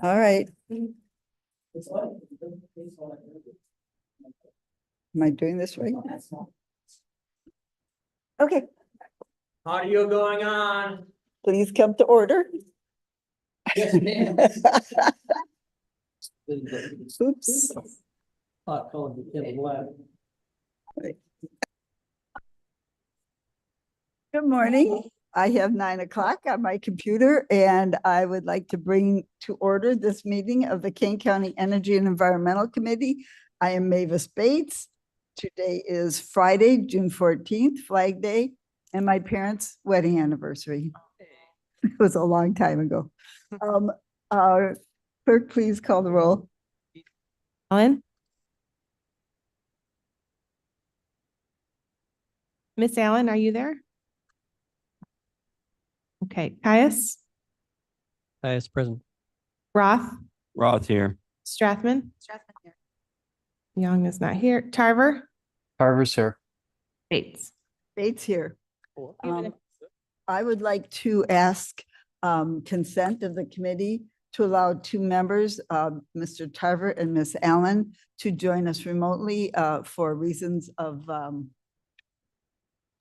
All right. Am I doing this right? Okay, Audio going on. please come to order. Yes, ma'am. Oops. Hot called the kettle black. Good morning. I have 9 o'clock on my computer and I would like to bring to order this meeting of the Kane County Energy and Environmental Committee. I am Mavis Bates. Today is Friday, June 14th, Flag Day, and my parents' wedding anniversary. It was a long time ago. Clerk, please call the roll. Allen? Miss Allen, are you there? Okay, Caius, Highest present. Roth, Roth here. Strathman. Young is not here. Tarver, Carver's here. Bates. Bates here. I would like to ask consent of the committee to allow 2 members, Mr. Tarver and Miss Allen, to join us remotely for reasons of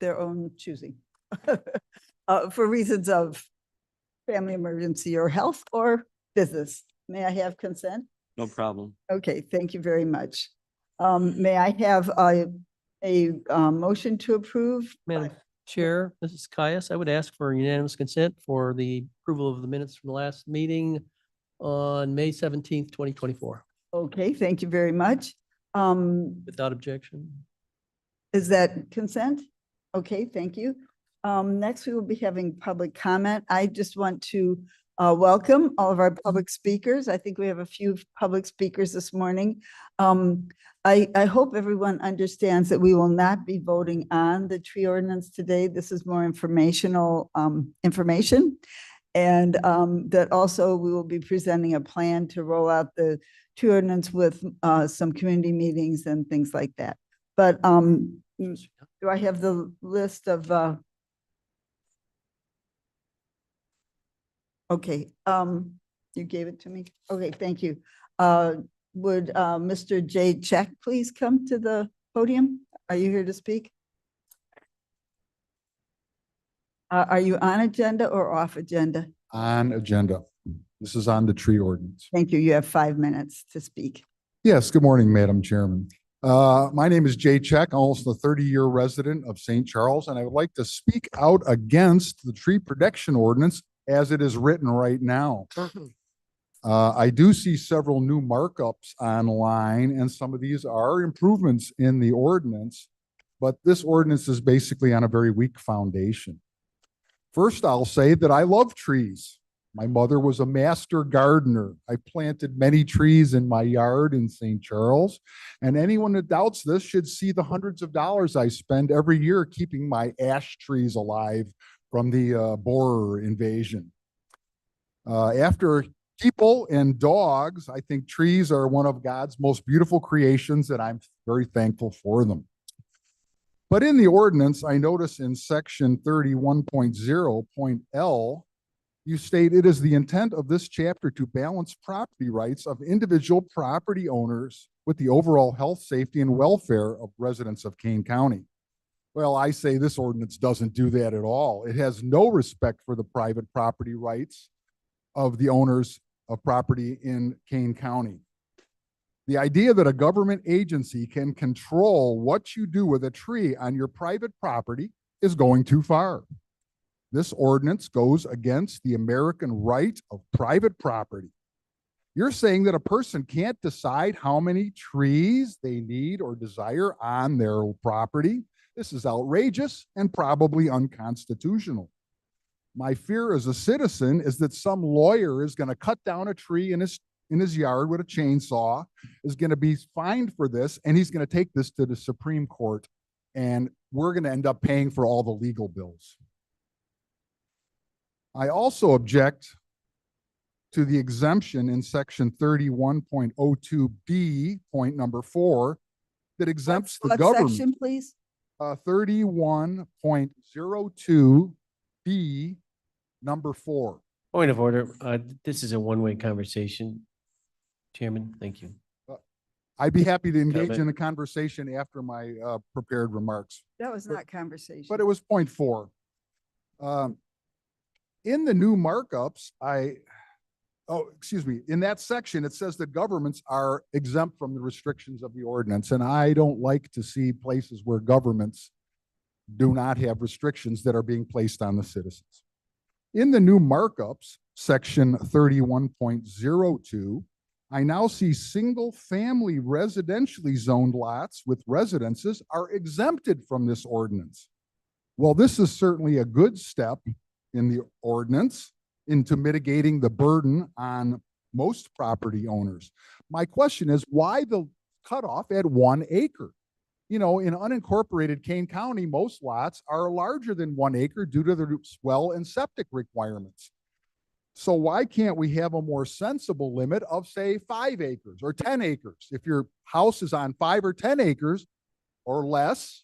their own choosing. For reasons of family emergency or health or business. May I have consent? No problem. Okay, thank you very much. May I have a motion to approve? Madam Chair, this is Caius. I would ask for unanimous consent for the approval of the minutes from the last meeting on May 17th, 2024, Okay, thank you very much. without objection. Is that consent? Okay, thank you. Next, we will be having public comment. I just want to welcome all of our public speakers. I think we have a few public speakers this morning. I hope everyone understands that we will not be voting on the tree ordinance today. This is more informational information. And that also we will be presenting a plan to roll out the tree ordinance with some community meetings and things like that. But do I have the list of okay, you gave it to me. Okay, thank you. Would Mr. Jay Check please come to the podium? Are you here to speak? Are you on agenda or off agenda? On agenda. This is on the tree ordinance. Thank you. You have 5 minutes to speak. Yes, good morning, Madam Chairman. My name is Jay Check, almost a 30-year resident of St. Charles, and I would like to speak out against the tree protection ordinance as it is written right now. I do see several new markups online, and some of these are improvements in the ordinance, but this ordinance is basically on a very weak foundation. First, I'll say that I love trees. My mother was a master gardener. I planted many trees in my yard in St. Charles, and anyone that doubts this should see the hundreds of dollars I spend every year keeping my ash trees alive from the borer invasion. After people and dogs, I think trees are one of God's most beautiful creations, and I'm very thankful for them. But in the ordinance, I notice in section 31.0.L, you state it is the intent of this chapter to balance property rights of individual property owners with the overall health, safety, and welfare of residents of Kane County. Well, I say this ordinance doesn't do that at all. It has no respect for the private property rights of the owners of property in Kane County. The idea that a government agency can control what you do with a tree on your private property is going too far. This ordinance goes against the American right of private property. You're saying that a person can't decide how many trees they need or desire on their property. This is outrageous and probably unconstitutional. My fear as a citizen is that some lawyer is going to cut down a tree in his yard with a chainsaw, is going to be fined for this, and he's going to take this to the Supreme Court, and we're going to end up paying for all the legal bills. I also object to the exemption in section 31.02B, point number 4, that exempts the What government. section, please? 31.02B, number 4. Point of order. This is a one-way conversation. Chairman, thank you. I'd be happy to engage Comment. in a conversation after my prepared remarks, That was But- not conversation. but it was point 4. In the new markups, in that section, it says that governments are exempt from the restrictions of the ordinance, and I don't like to see places where governments do not have restrictions that are being placed on the citizens. In the new markups, section 31.02, I now see single-family residentially zoned lots with residences are exempted from this ordinance. Well, this is certainly a good step in the ordinance into mitigating the burden on most property owners. My question is, why the cutoff at 1 acre? You know, in unincorporated Kane County, most lots are larger than 1 acre due to the well and septic requirements. So why can't we have a more sensible limit of, say, 5 acres or 10 acres? If your house is on 5 or 10 acres or less,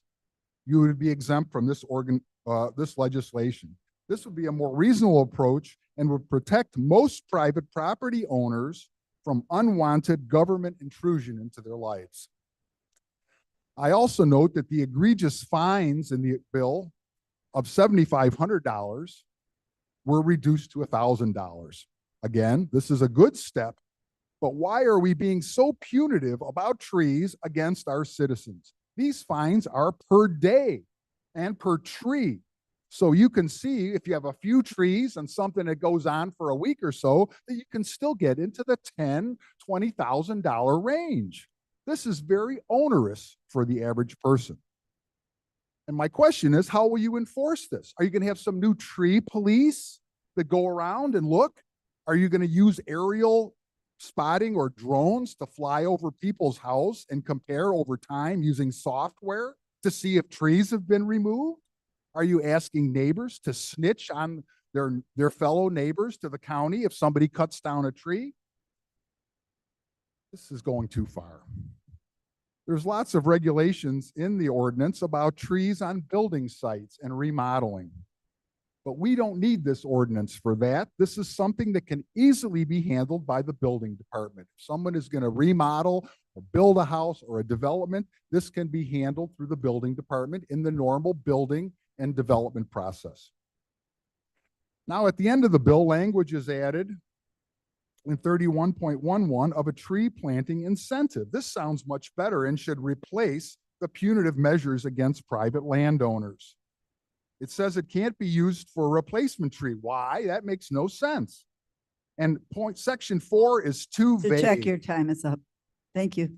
you would be exempt from this legislation. This would be a more reasonable approach and would protect most private property owners from unwanted government intrusion into their lives. I also note that the egregious fines in the bill of $7,500 were reduced to $1,000. Again, this is a good step, but why are we being so punitive about trees against our citizens? These fines are per day and per tree. So you can see if you have a few trees and something that goes on for a week or so, that you can still get into the $10,000, $20,000 range. This is very onerous for the average person. And my question is, how will you enforce this? Are you going to have some new tree police that go around and look? Are you going to use aerial spotting or drones to fly over people's house and compare over time using software to see if trees have been removed? Are you asking neighbors to snitch on their fellow neighbors to the county if somebody cuts down a tree? This is going too far. There's lots of regulations in the ordinance about trees on building sites and remodeling. But we don't need this ordinance for that. This is something that can easily be handled by the building department. If someone is going to remodel or build a house or a development, this can be handled through the building department in the normal building and development process. Now, at the end of the bill, language is added in 31.11 of a tree planting incentive. This sounds much better and should replace the punitive measures against private landowners. It says it can't be used for a replacement tree. Why? That makes no sense. And section 4 is too To check, vague. your time is up. Thank you.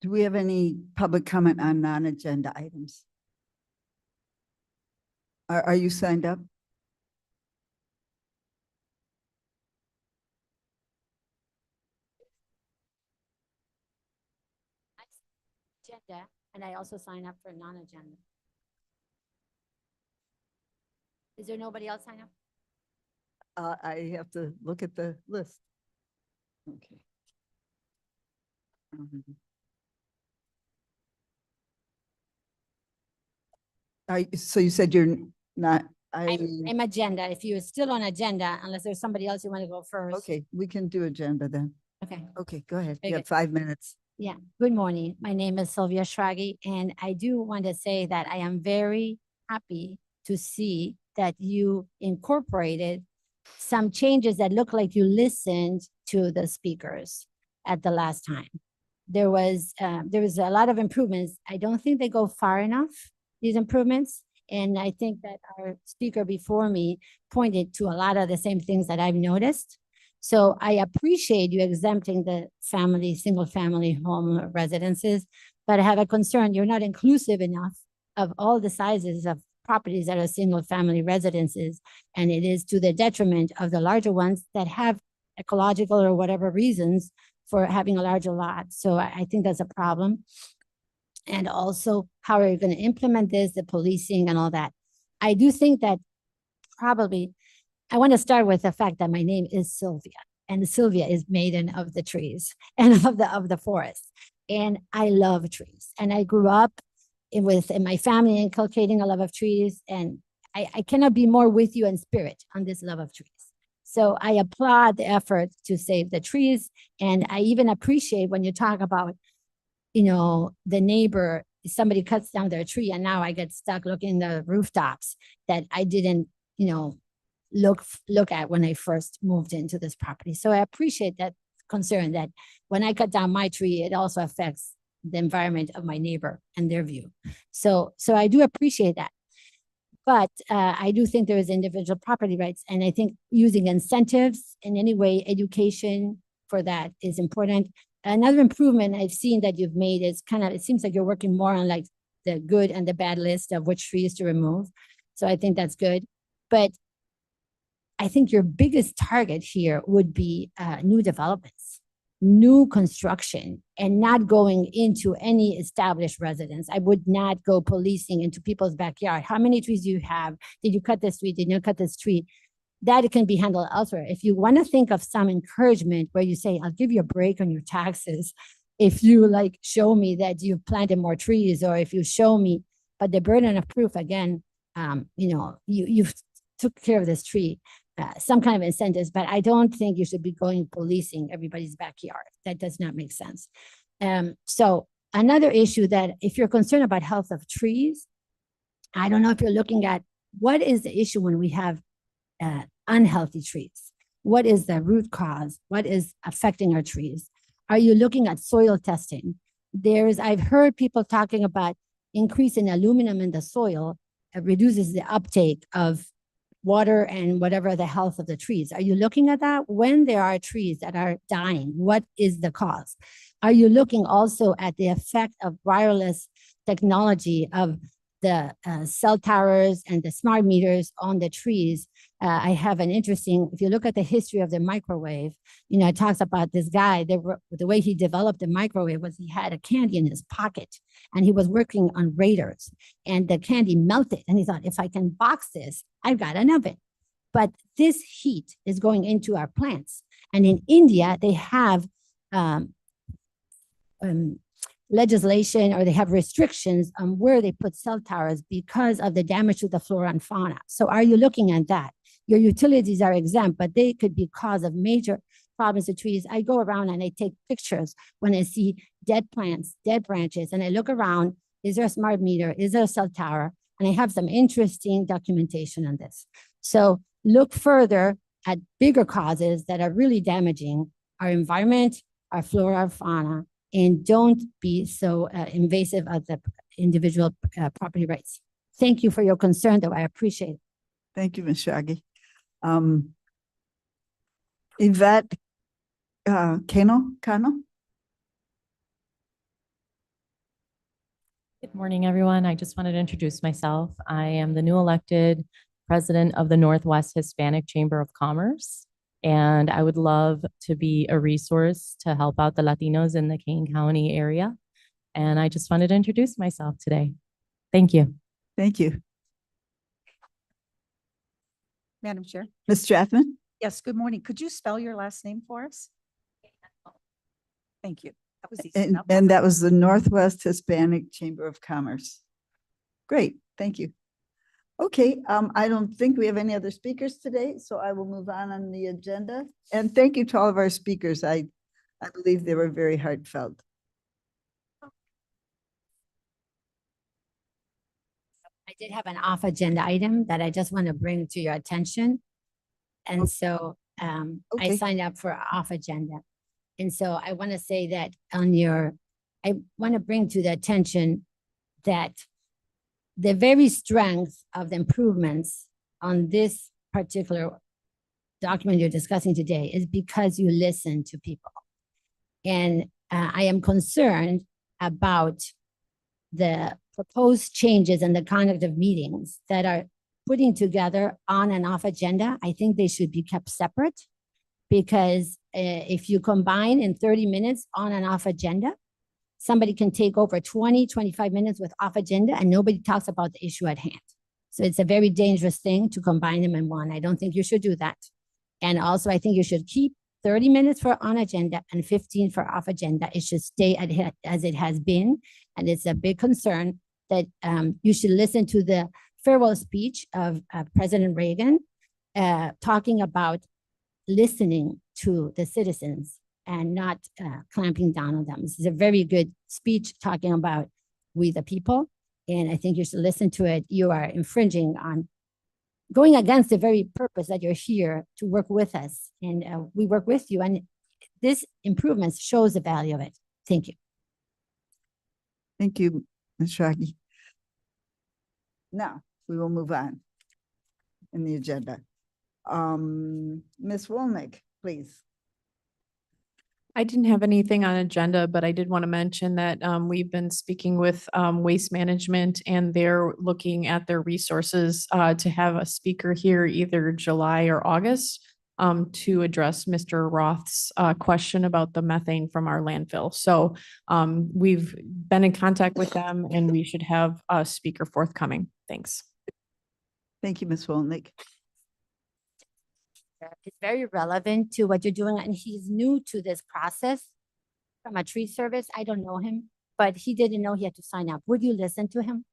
Do we have any public comment on non-agenda items? Are you signed up? Agenda, and I also sign up for non-agenda. Is there nobody else sign up? I have to look at the list. Okay. So you said you're not, I'm agenda. If you're still on agenda, unless there's somebody else you want to go first. okay, we can do agenda then. Okay. Okay, go ahead. Very You have good. 5 minutes. Yeah, good morning. My name is Sylvia Schragi, and I do want to say that I am very happy to see that you incorporated some changes that look like you listened to the speakers at the last time. There was a lot of improvements. I don't think they go far enough, these improvements. And I think that our speaker before me pointed to a lot of the same things that I've noticed. So I appreciate you exempting the single family home residences, but I have a concern. You're not inclusive enough of all the sizes of properties that are single family residences. And it is to the detriment of the larger ones that have ecological or whatever reasons for having a larger lot. So I think that's a problem. And also, how are you going to implement this, the policing and all that? I do think that probably, I want to start with the fact that my name is Sylvia, and Sylvia is maiden of the trees and of the forest. And I love trees. And I grew up with my family inculcating a love of trees, and I cannot be more with you in spirit on this love of trees. So I applaud the effort to save the trees, and I even appreciate when you talk about, the neighbor, somebody cuts down their tree and now I get stuck looking at the rooftops that I didn't, look at when I first moved into this property. So I appreciate that concern that when I cut down my tree, it also affects the environment of my neighbor and their view. So I do appreciate that. But I do think there is individual property rights, and I think using incentives in any way, education for that is important. Another improvement I've seen that you've made is it seems like you're working more on like the good and the bad list of which trees to remove. So I think that's good. But I think your biggest target here would be new developments, new construction, and not going into any established residence. I would not go policing into people's backyard. How many trees do you have? Did you cut this tree? Did you cut this tree? That can be handled elsewhere. If you want to think of some encouragement where you say, I'll give you a break on your taxes if you show me that you've planted more trees, or if you show me, but the burden of proof, again, you've took care of this tree, some kind of incentives, but I don't think you should be going policing everybody's backyard. That does not make sense. So another issue that if you're concerned about health of trees, I don't know if you're looking at what is the issue when we have unhealthy trees. What is the root cause? What is affecting our trees? Are you looking at soil testing? I've heard people talking about increasing aluminum in the soil. It reduces the uptake of water and whatever the health of the trees. Are you looking at that? When there are trees that are dying, what is the cause? Are you looking also at the effect of wireless technology of the cell towers and the smart meters on the trees? I have an interesting, if you look at the history of the microwave, it talks about this guy, the way he developed the microwave was he had a candy in his pocket and he was working on radars and the candy melted. And he thought, if I can box this, I've got an oven. But this heat is going into our plants. And in India, they have legislation, or they have restrictions on where they put cell towers because of the damage to the flora and fauna. So are you looking at that? Your utilities are exempt, but they could be cause of major problems to trees. I go around and I take pictures when I see dead plants, dead branches, and I look around, is there a smart meter? Is there a cell tower? And I have some interesting documentation on this. So look further at bigger causes that are really damaging our environment, our flora, our fauna, and don't be so invasive of the individual property rights. Thank you for your concern, though. I appreciate it. Thank you, Ms. Shaggy. Yvette Cano? Good morning, everyone. I just wanted to introduce myself. I am the new elected president of the Northwest Hispanic Chamber of Commerce, and I would love to be a resource to help out the Latinos in the Kane County area. And I just wanted to introduce myself today. Thank you. Thank you. Madam Chair. Ms. Strathman? Yes, good morning. Could you spell your last name for us? Thank you. That was easy And, enough. and that was the Northwest Hispanic Chamber of Commerce. Great, thank you. Okay, I don't think we have any other speakers today, so I will move on the agenda. And thank you to all of our speakers. I believe they were very heartfelt. I did have an off agenda item that I just want to bring to your attention. And so I Okay. signed up for off agenda. And so I want to say that I want to bring to the attention that the very strength of the improvements on this particular document you're discussing today is because you listen to people. And I am concerned about the proposed changes in the conduct of meetings that are putting together on and off agenda. I think they should be kept separate, because if you combine in 30 minutes on and off agenda, somebody can take over 20, 25 minutes with off agenda and nobody talks about the issue at hand. So it's a very dangerous thing to combine them in one. I don't think you should do that. And also, I think you should keep 30 minutes for on agenda and 15 for off agenda. It should stay as it has been. And it's a big concern that you should listen to the farewell speech of President Reagan, talking about listening to the citizens and not clamping down on them. This is a very good speech talking about we the people. And I think you should listen to it. You are infringing on going against the very purpose that you're here to work with us. And we work with you. And this improvement shows the value of it. Thank you. Thank you, Ms. Shragi. Now, we will move on in the agenda. Ms. Wolnick, please. I didn't have anything on agenda, but I did want to mention that we've been speaking with Waste Management, and they're looking at their resources to have a speaker here either July or August to address Mr. Roth's question about the methane from our landfill. So we've been in contact with them, and we should have a speaker forthcoming. Thanks. Thank you, Ms. Wolnick. It's very relevant to what you're doing, and he's new to this process from a tree service. I don't know him, but he didn't know he had to sign up. Would you listen to him?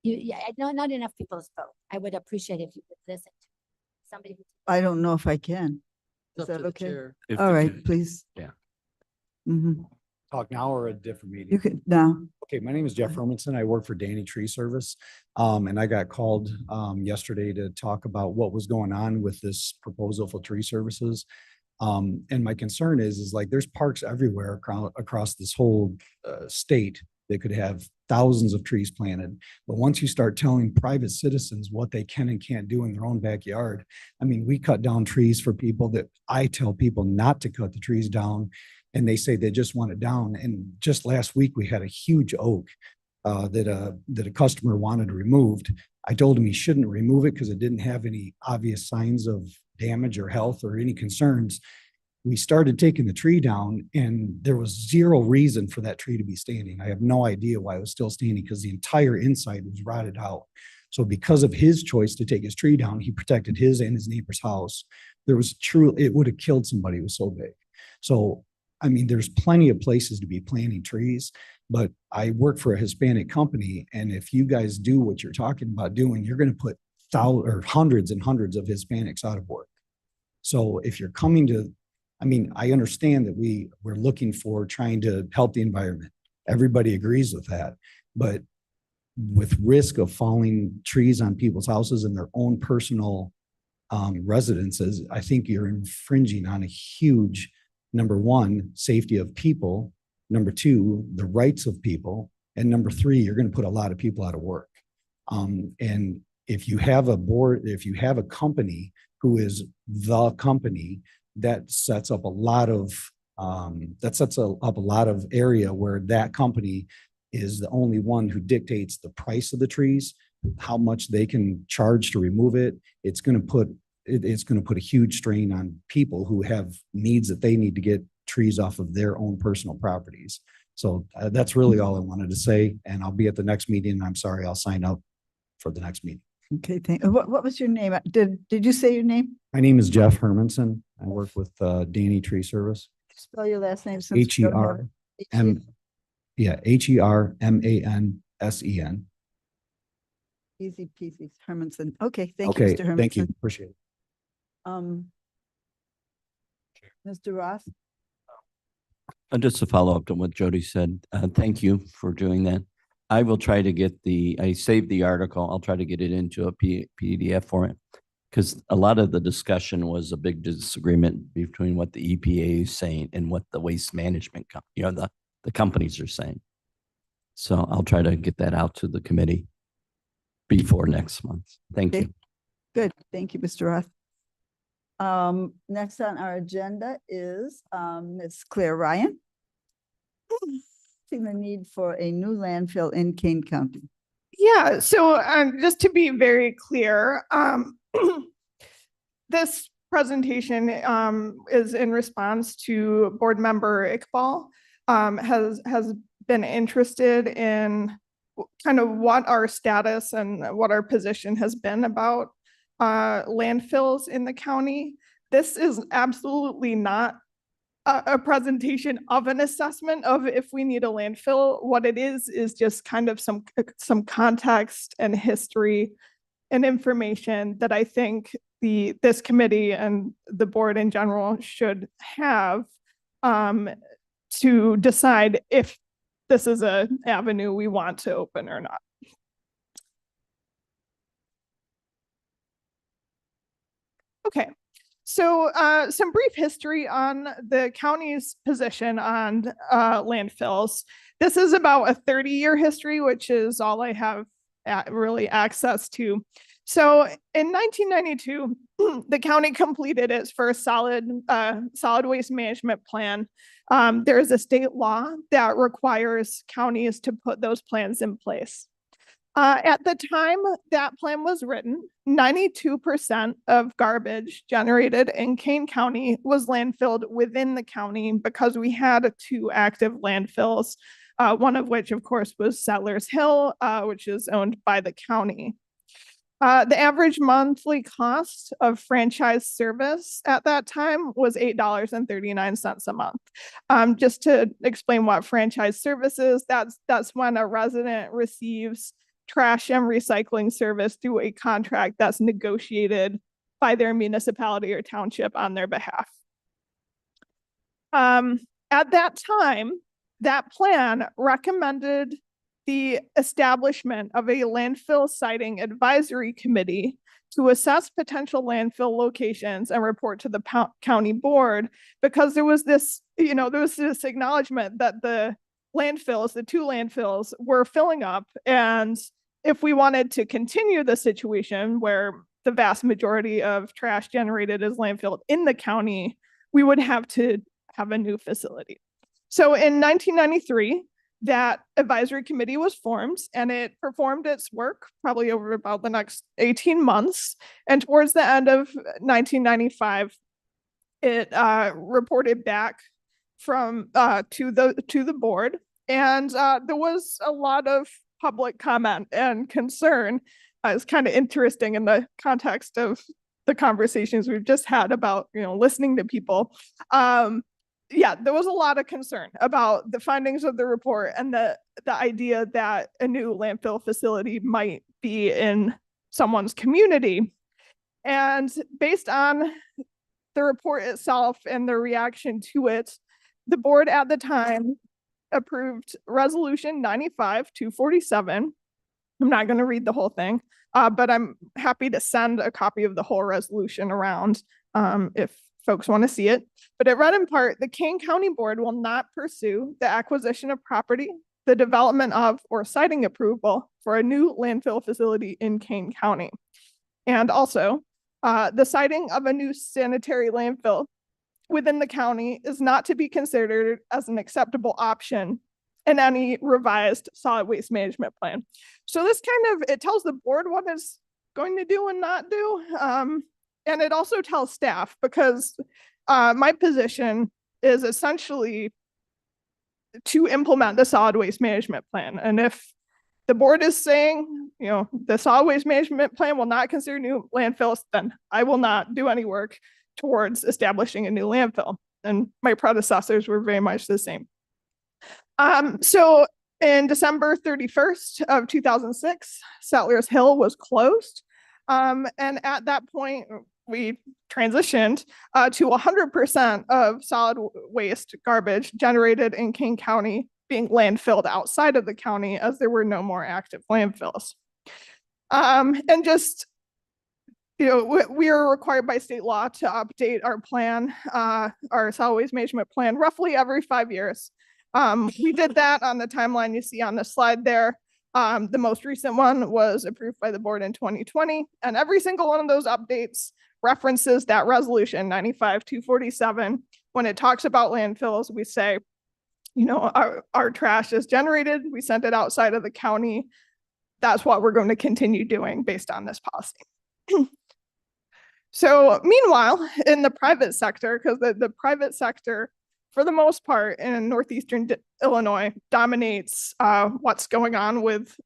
Yeah, I know not enough people spoke. I would appreciate if you would listen to somebody. I don't know if I can. It's Is up that to the okay? chair. All right, please. Yeah. Mhm. Talk now or a different meeting? You could, now, Okay, my name is Jeff Hermanson. I work for Danny Tree Service. And I got called yesterday to talk about what was going on with this proposal for tree services. And my concern is like there's parks everywhere across this whole state that could have thousands of trees planted. But once you start telling private citizens what they can and can't do in their own backyard, I mean, we cut down trees for people that I tell people not to cut the trees down. And they say they just want it down. And just last week, we had a huge oak that a customer wanted removed. I told him he shouldn't remove it because it didn't have any obvious signs of damage or health or any concerns. We started taking the tree down and there was zero reason for that tree to be standing. I have no idea why it was still standing because the entire inside was rotted out. So because of his choice to take his tree down, he protected his and his neighbor's house. There was it would have killed somebody. It was so big. So I mean, there's plenty of places to be planting trees, but I work for a Hispanic company. And if you guys do what you're talking about doing, you're going to put hundreds and hundreds of Hispanics out of work. So if you're coming to, I mean, I understand that we're looking for trying to help the environment. Everybody agrees with that. But with risk of falling trees on people's houses and their own personal residences, I think you're infringing on a huge number one, safety of people. Number two, the rights of people. And number three, you're going to put a lot of people out of work. And if you have a board, if you have a company who is the company, that sets up a lot of area where that company is the only one who dictates the price of the trees, how much they can charge to remove it. It's going to put a huge strain on people who have needs that they need to get trees off of their own personal properties. So that's really all I wanted to say. And I'll be at the next meeting. And I'm sorry, I'll sign up for the next meeting. okay, what was your name? Did you say your name? My name is Jeff Hermanson. I work with Danny Tree Service. Spell your last name. since we don't have it. H-E-R-M. Yeah, Hermansen. Easy peasy, Hermanson. Okay, thank you, Okay, Mr. Hermanson. thank you. Appreciate it. Mr. Roth? Just to follow up on what Jody said, thank you for doing that. I will try to get I saved the article. I'll try to get it into a PDF format because a lot of the discussion was a big disagreement between what the EPA is saying and what the waste management, the companies are saying. So I'll try to get that out to the committee before next month. Thank Okay. you. Good, thank you, Mr. Roth. Next on our agenda is Ms. Claire Ryan. Seeing the need for a new landfill in Kane County. Yeah, so just to be very clear, this presentation is in response to board member Iqbal has been interested in kind of what our status and what our position has been about landfills in the county. This is absolutely not a presentation of an assessment of if we need a landfill. What it is just kind of some context and history and information that I think this committee and the board in general should have to decide if this is an avenue we want to open or not. Okay, so some brief history on the county's position on landfills. This is about a 30-year history, which is all I have really access to. So in 1992, the county completed its first solid waste management plan. There is a state law that requires counties to put those plans in place. At the time that plan was written, 92% of garbage generated in Kane County was landfilled within the county because we had 2 active landfills, one of which, of course, was Settlers Hill, which is owned by the county. The average monthly cost of franchise service at that time was $8.39 a month. Just to explain what franchise service is, that's when a resident receives trash and recycling service through a contract that's negotiated by their municipality or township on their behalf. At that time, that plan recommended the establishment of a landfill siting advisory committee to assess potential landfill locations and report to the county board, because there was this acknowledgement that the 2 landfills were filling up. And if we wanted to continue the situation where the vast majority of trash generated is landfilled in the county, we would have to have a new facility. So in 1993, that advisory committee was formed, and it performed its work probably over about the next 18 months. And towards the end of 1995, it reported back from to the board, and there was a lot of public comment and concern. It's kind of interesting in the context of the conversations we've just had about listening to people. Yeah, there was a lot of concern about the findings of the report and the idea that a new landfill facility might be in someone's community. And based on the report itself and the reaction to it, the board at the time approved Resolution 95-247. I'm not going to read the whole thing, but I'm happy to send a copy of the whole resolution around if folks want to see it. But it read in part, the Kane County Board will not pursue the acquisition of property, the development of, or siting approval for a new landfill facility in Kane County. And also, the siting of a new sanitary landfill within the county is not to be considered as an acceptable option in any revised solid waste management plan. So this it tells the board what it's going to do and not do. And it also tells staff, because my position is essentially to implement the solid waste management plan. And if the board is saying, the solid waste management plan will not consider new landfills, then I will not do any work towards establishing a new landfill. And my predecessors were very much the same. So in December 31st of 2006, Settlers Hill was closed. And at that point, we transitioned to 100% of solid waste garbage generated in Kane County being landfilled outside of the county, as there were no more active landfills. And just, we are required by state law to update our plan, our solid waste management plan, roughly every 5 years. We did that on the timeline you see on the slide there. The most recent one was approved by the board in 2020, and every single one of those updates references that resolution 95-247. When it talks about landfills, we say, our trash is generated, we sent it outside of the county. That's what we're going to continue doing based on this policy. So meanwhile, in the private sector, because the private sector, for the most part in Northeastern Illinois, dominates what's going on with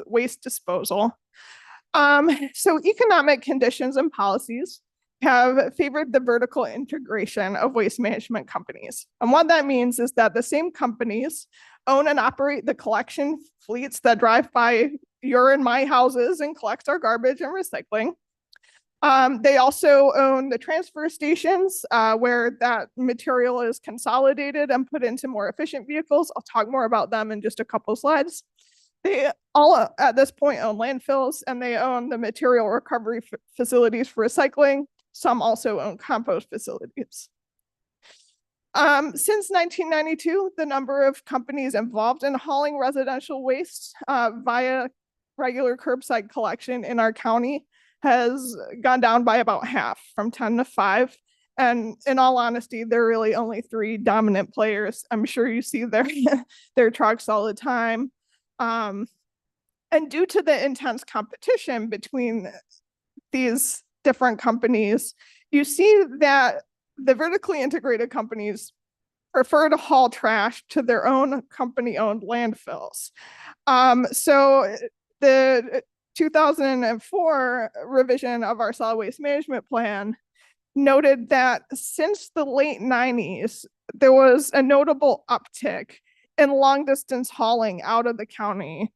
waste disposal. So economic conditions and policies have favored the vertical integration of waste management companies. And what that means is that the same companies own and operate the collection fleets that drive by your and my houses and collect our garbage and recycling. They also own the transfer stations where that material is consolidated and put into more efficient vehicles. I'll talk more about them in just a couple slides. They all at this point own landfills, and they own the material recovery facilities for recycling. Some also own compost facilities. Since 1992, the number of companies involved in hauling residential waste via regular curbside collection in our county has gone down by about half, from 10 to 5. And in all honesty, there are really only 3 dominant players. I'm sure you see their trucks all the time. And due to the intense competition between these different companies, you see that the vertically integrated companies prefer to haul trash to their own company-owned landfills. So the 2004 revision of our solid waste management plan noted that since the late 90s, there was a notable uptick in long distance hauling out of the county.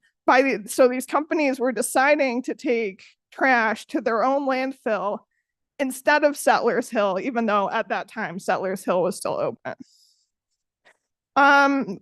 So these companies were deciding to take trash to their own landfill instead of Settlers Hill, even though at that time Settlers Hill was still open.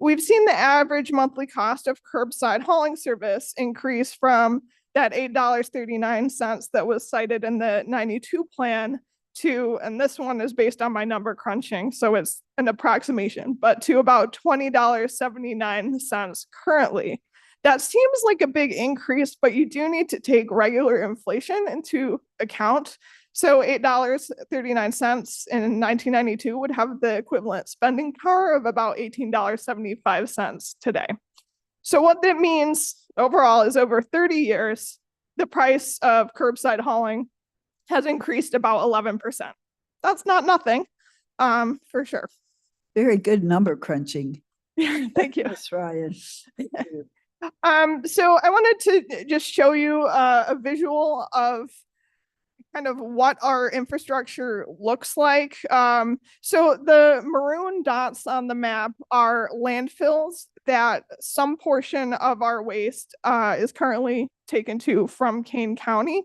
We've seen the average monthly cost of curbside hauling service increase from that $8.39 that was cited in the 92 plan to, and this one is based on my number crunching, so it's an approximation, but to about $20.79 currently. That seems like a big increase, but you do need to take regular inflation into account. So $8.39 in 1992 would have the equivalent spending power of about $18.75 today. So what that means overall is over 30 years, the price of curbside hauling has increased about 11%. That's not nothing, for sure. Very good number crunching. Thank you. Yes, Ryan. So I wanted to just show you a visual of kind of what our infrastructure looks like. So the maroon dots on the map are landfills that some portion of our waste is currently taken to from Kane County.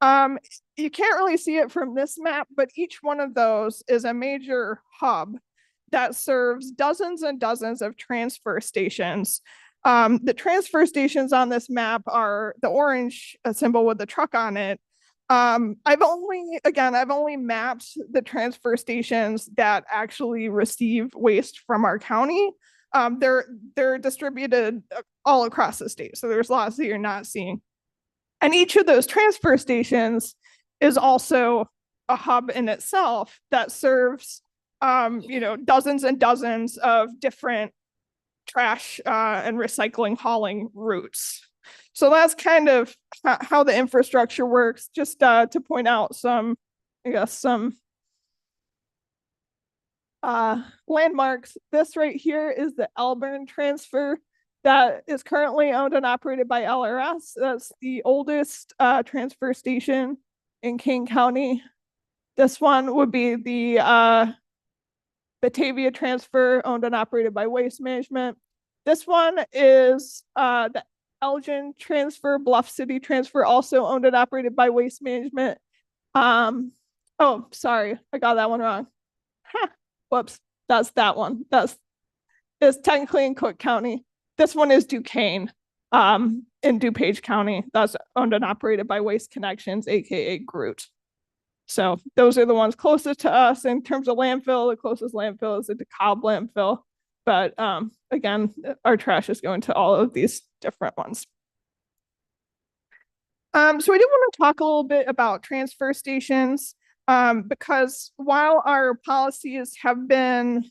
You can't really see it from this map, but each one of those is a major hub that serves dozens and dozens of transfer stations. The transfer stations on this map are the orange symbol with the truck on it. I've only mapped the transfer stations that actually receive waste from our county. They're distributed all across the state, so there's lots that you're not seeing. And each of those transfer stations is also a hub in itself that serves, dozens and dozens of different trash and recycling hauling routes. So that's kind of how the infrastructure works. Just to point out some landmarks. This right here is the Elburn transfer that is currently owned and operated by LRS. That's the oldest transfer station in King County. This one would be the Batavia transfer, owned and operated by Waste Management. This one is the Elgin transfer, Bluff City transfer, also owned and operated by Waste Management. Oh, sorry, I got that one wrong. Whoops, that's that one. It's technically in Cook County. This one is Duquesne, in DuPage County. That's owned and operated by Waste Connections, AKA Groot. So those are the ones closest to us in terms of landfill. The closest landfill is the DeKalb landfill. But again, our trash is going to all of these different ones. So I do want to talk a little bit about transfer stations, because while our policies have been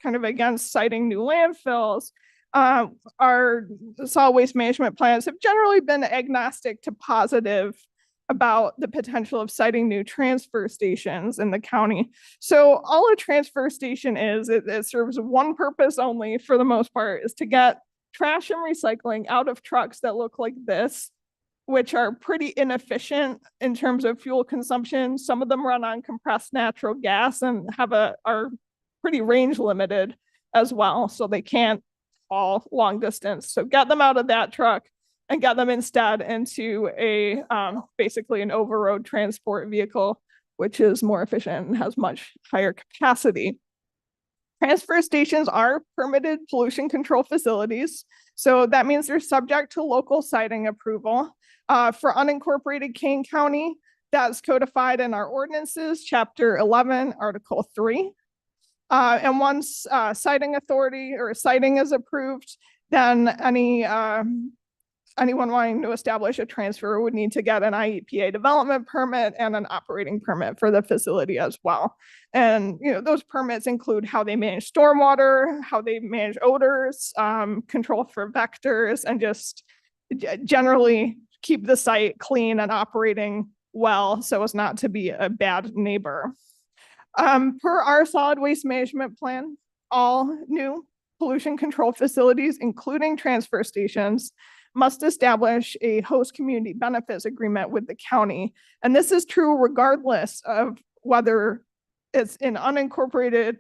kind of against citing new landfills, our solid waste management plans have generally been agnostic to positive about the potential of citing new transfer stations in the county. So all a transfer station is, it serves one purpose only for the most part, is to get trash and recycling out of trucks that look like this, which are pretty inefficient in terms of fuel consumption. Some of them run on compressed natural gas and are pretty range limited as well, so they can't haul long distance. So get them out of that truck and get them instead into a basically an over-road transport vehicle, which is more efficient and has much higher capacity. Transfer stations are permitted pollution control facilities. So that means they're subject to local siting approval. For unincorporated Kane County, that's codified in our ordinances, Chapter 11, Article 3. And once siting authority or siting is approved, then anyone wanting to establish a transfer would need to get an IEPA development permit and an operating permit for the facility as well. And those permits include how they manage stormwater, how they manage odors, control for vectors, and just generally keep the site clean and operating well so as not to be a bad neighbor. Per our solid waste management plan, all new pollution control facilities, including transfer stations, must establish a host community benefits agreement with the county. And this is true regardless of whether it's in unincorporated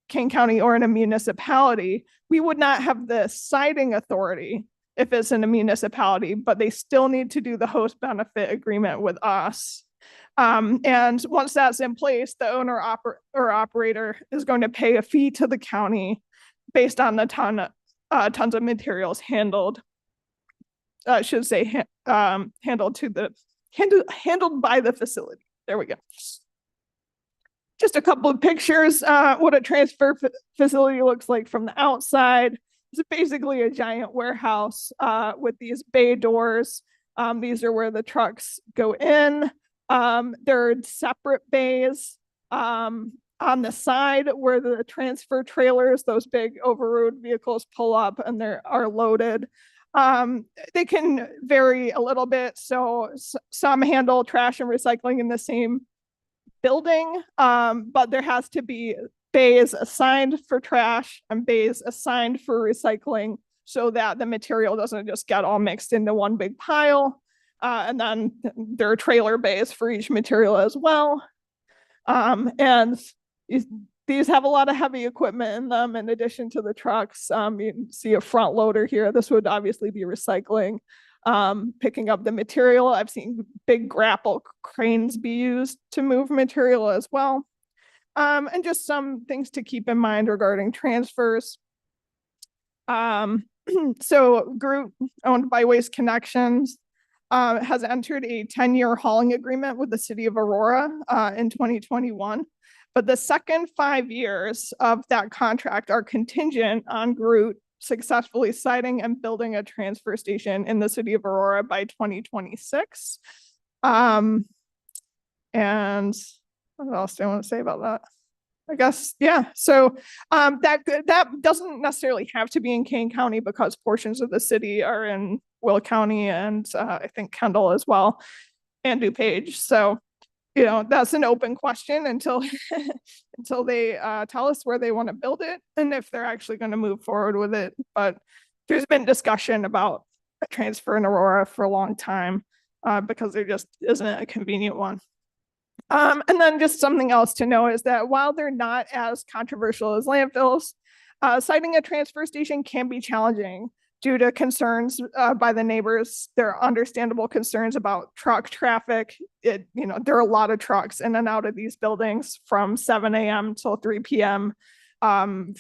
Kane County or in a municipality. We would not have the siting authority if it's in a municipality, but they still need to do the host benefit agreement with us. And once that's in place, the owner or operator is going to pay a fee to the county based on the tons of materials handled. I should say handled by the facility. There we go. Just a couple of pictures, what a transfer facility looks like from the outside. It's basically a giant warehouse with these bay doors. These are where the trucks go in. There are separate bays on the side where the transfer trailers, those big overroad vehicles, pull up and they are loaded. They can vary a little bit. So some handle trash and recycling in the same building, but there has to be bays assigned for trash and bays assigned for recycling so that the material doesn't just get all mixed into one big pile. And then there are trailer bays for each material as well. And these have a lot of heavy equipment in them in addition to the trucks. You can see a front loader here. This would obviously be recycling, picking up the material. I've seen big grapple cranes be used to move material as well. And just some things to keep in mind regarding transfers. So Groot, owned by Waste Connections, has entered a 10-year hauling agreement with the city of Aurora in 2021. But the second 5 years of that contract are contingent on Groot successfully siting and building a transfer station in the city of Aurora by 2026. And what else do I want to say about that? I guess, yeah. So that doesn't necessarily have to be in Kane County because portions of the city are in Will County and I think Kendall as well, and DuPage. So, that's an open question until until they tell us where they want to build it and if they're actually going to move forward with it. But there's been discussion about a transfer in Aurora for a long time because there just isn't a convenient one. And then just something else to know is that while they're not as controversial as landfills, siting a transfer station can be challenging due to concerns by the neighbors. There are understandable concerns about truck traffic. There are a lot of trucks in and out of these buildings from 7 a.m. till 3 p.m., 5,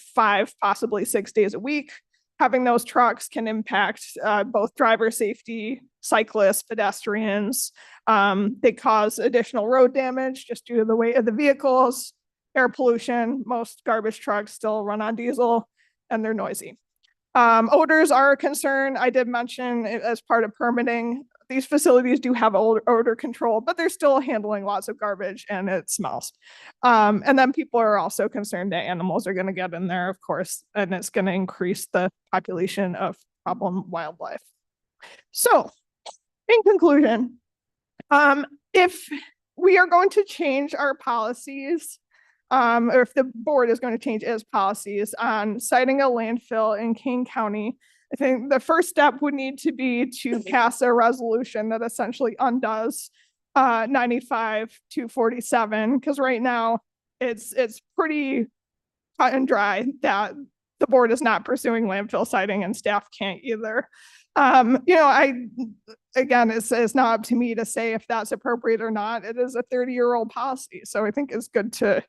possibly 6 days a week. Having those trucks can impact both driver safety, cyclists, pedestrians. They cause additional road damage just due to the weight of the vehicles, air pollution. Most garbage trucks still run on diesel and they're noisy. Odors are a concern. I did mention as part of permitting, these facilities do have odor control, but they're still handling lots of garbage and it smells. And then people are also concerned that animals are going to get in there, of course, and it's going to increase the population of problem wildlife. So in conclusion, if we are going to change our policies or if the board is going to change its policies on citing a landfill in Kane County, I think the first step would need to be to pass a resolution that essentially undoes 95-247, because right now it's pretty cut and dry that the board is not pursuing landfill siting and staff can't either. Again, it's not up to me to say if that's appropriate or not. It is a 30-year-old policy. So I think it's good to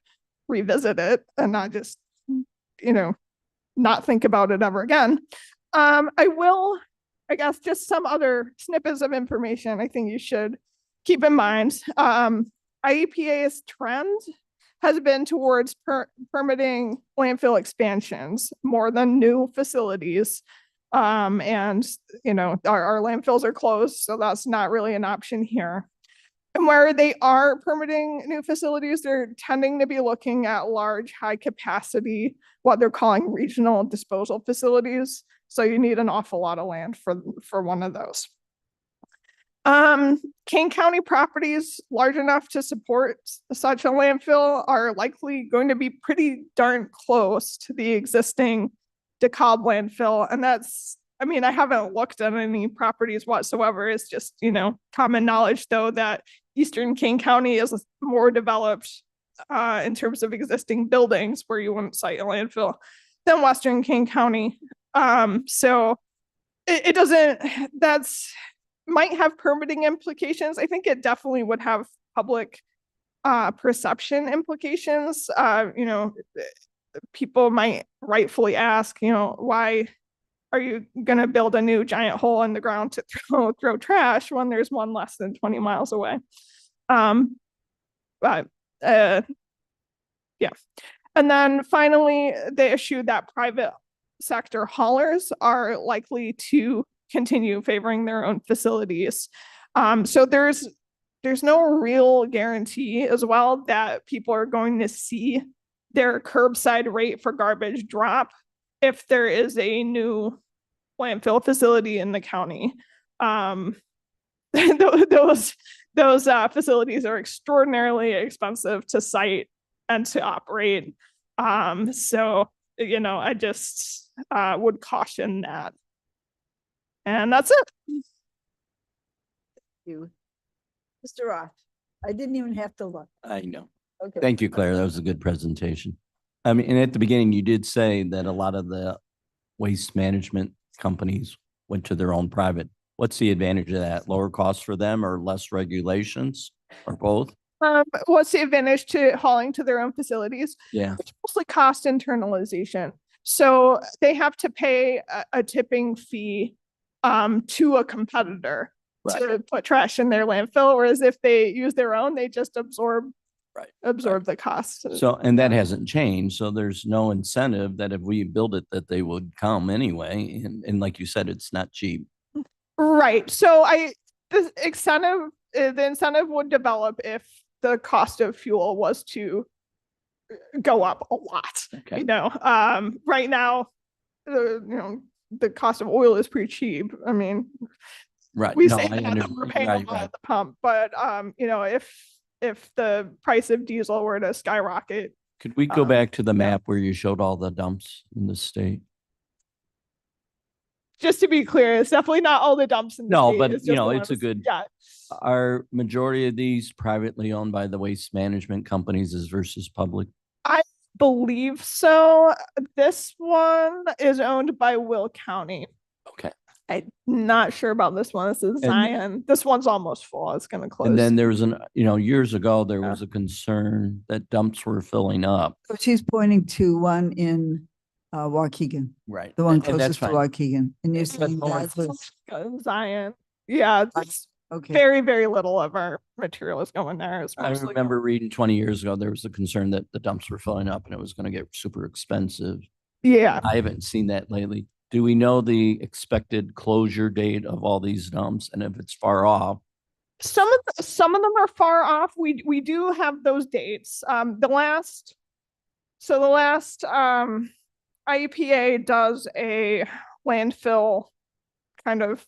revisit it and not just, not think about it ever again. I guess just some other snippets of information I think you should keep in mind. IEPA's trend has been towards permitting landfill expansions more than new facilities. Our landfills are closed, so that's not really an option here. And where they are permitting new facilities, they're tending to be looking at large, high capacity, what they're calling regional disposal facilities. So you need an awful lot of land for one of those. Kane County properties large enough to support such a landfill are likely going to be pretty darn close to the existing DeKalb landfill. And that's, I haven't looked at any properties whatsoever. It's just, common knowledge though that Eastern Kane County is more developed in terms of existing buildings where you wouldn't cite a landfill than Western Kane County. So it doesn't, might have permitting implications. I think it definitely would have public perception implications. People might rightfully ask, why are you going to build a new giant hole in the ground to throw trash when there's one less than 20 miles away? Yeah. And then finally, they issued that private sector haulers are likely to continue favoring their own facilities. So there's no real guarantee as well that people are going to see their curbside rate for garbage drop if there is a new landfill facility in the county. Those facilities are extraordinarily expensive to site and to operate. So, I just would caution that. And that's it. You, Mr. Roth, I didn't even have to look. I know. Okay. Thank you, Claire. That was a good presentation. And at the beginning, you did say that a lot of the waste management companies went to their own private. What's the advantage of that? Lower costs for them or less regulations or both? What's the advantage to hauling to their own facilities? Yeah. It's mostly cost internalization. So they have to pay a tipping fee to a competitor to put trash in their landfill, whereas if they use their own, they just absorb the cost. So, and that hasn't changed. So there's no incentive that if we build it, that they would come anyway. And like you said, it's not cheap. Right. So the incentive would develop if the cost of fuel was to go up a lot. Okay. Right now, the cost of oil is pretty cheap. Right. We No, say I that and we're paying a right, lot right. at the pump, but if the price of diesel were to skyrocket, Could we go back to the map where you showed all the dumps in the state? just to be clear, it's definitely not all the dumps in the No, state, but, it's you just know, the it's a ones- good- Yeah, Are majority of these privately owned by the waste management companies as versus public? believe so. This one is owned by Will County. Okay. I'm not sure about this one. This is Zion. This one's almost full. It's gonna close. And then there was years ago, there was a concern that dumps were filling up. So she's pointing to one in Waukegan, Right. the one And that's closest to fine. Waukegan. And you're saying fine. that was, Zion. Yeah, it's okay. very, very little of our material is going there. It's I mostly remember reading 20 years ago, there was a concern that the dumps were filling up and it was going to get super expensive. Yeah. I haven't seen that lately. Do we know the expected closure date of all these dumps? And if it's far off? Some of them are far off. We do have those dates. The last IEPA does a landfill kind of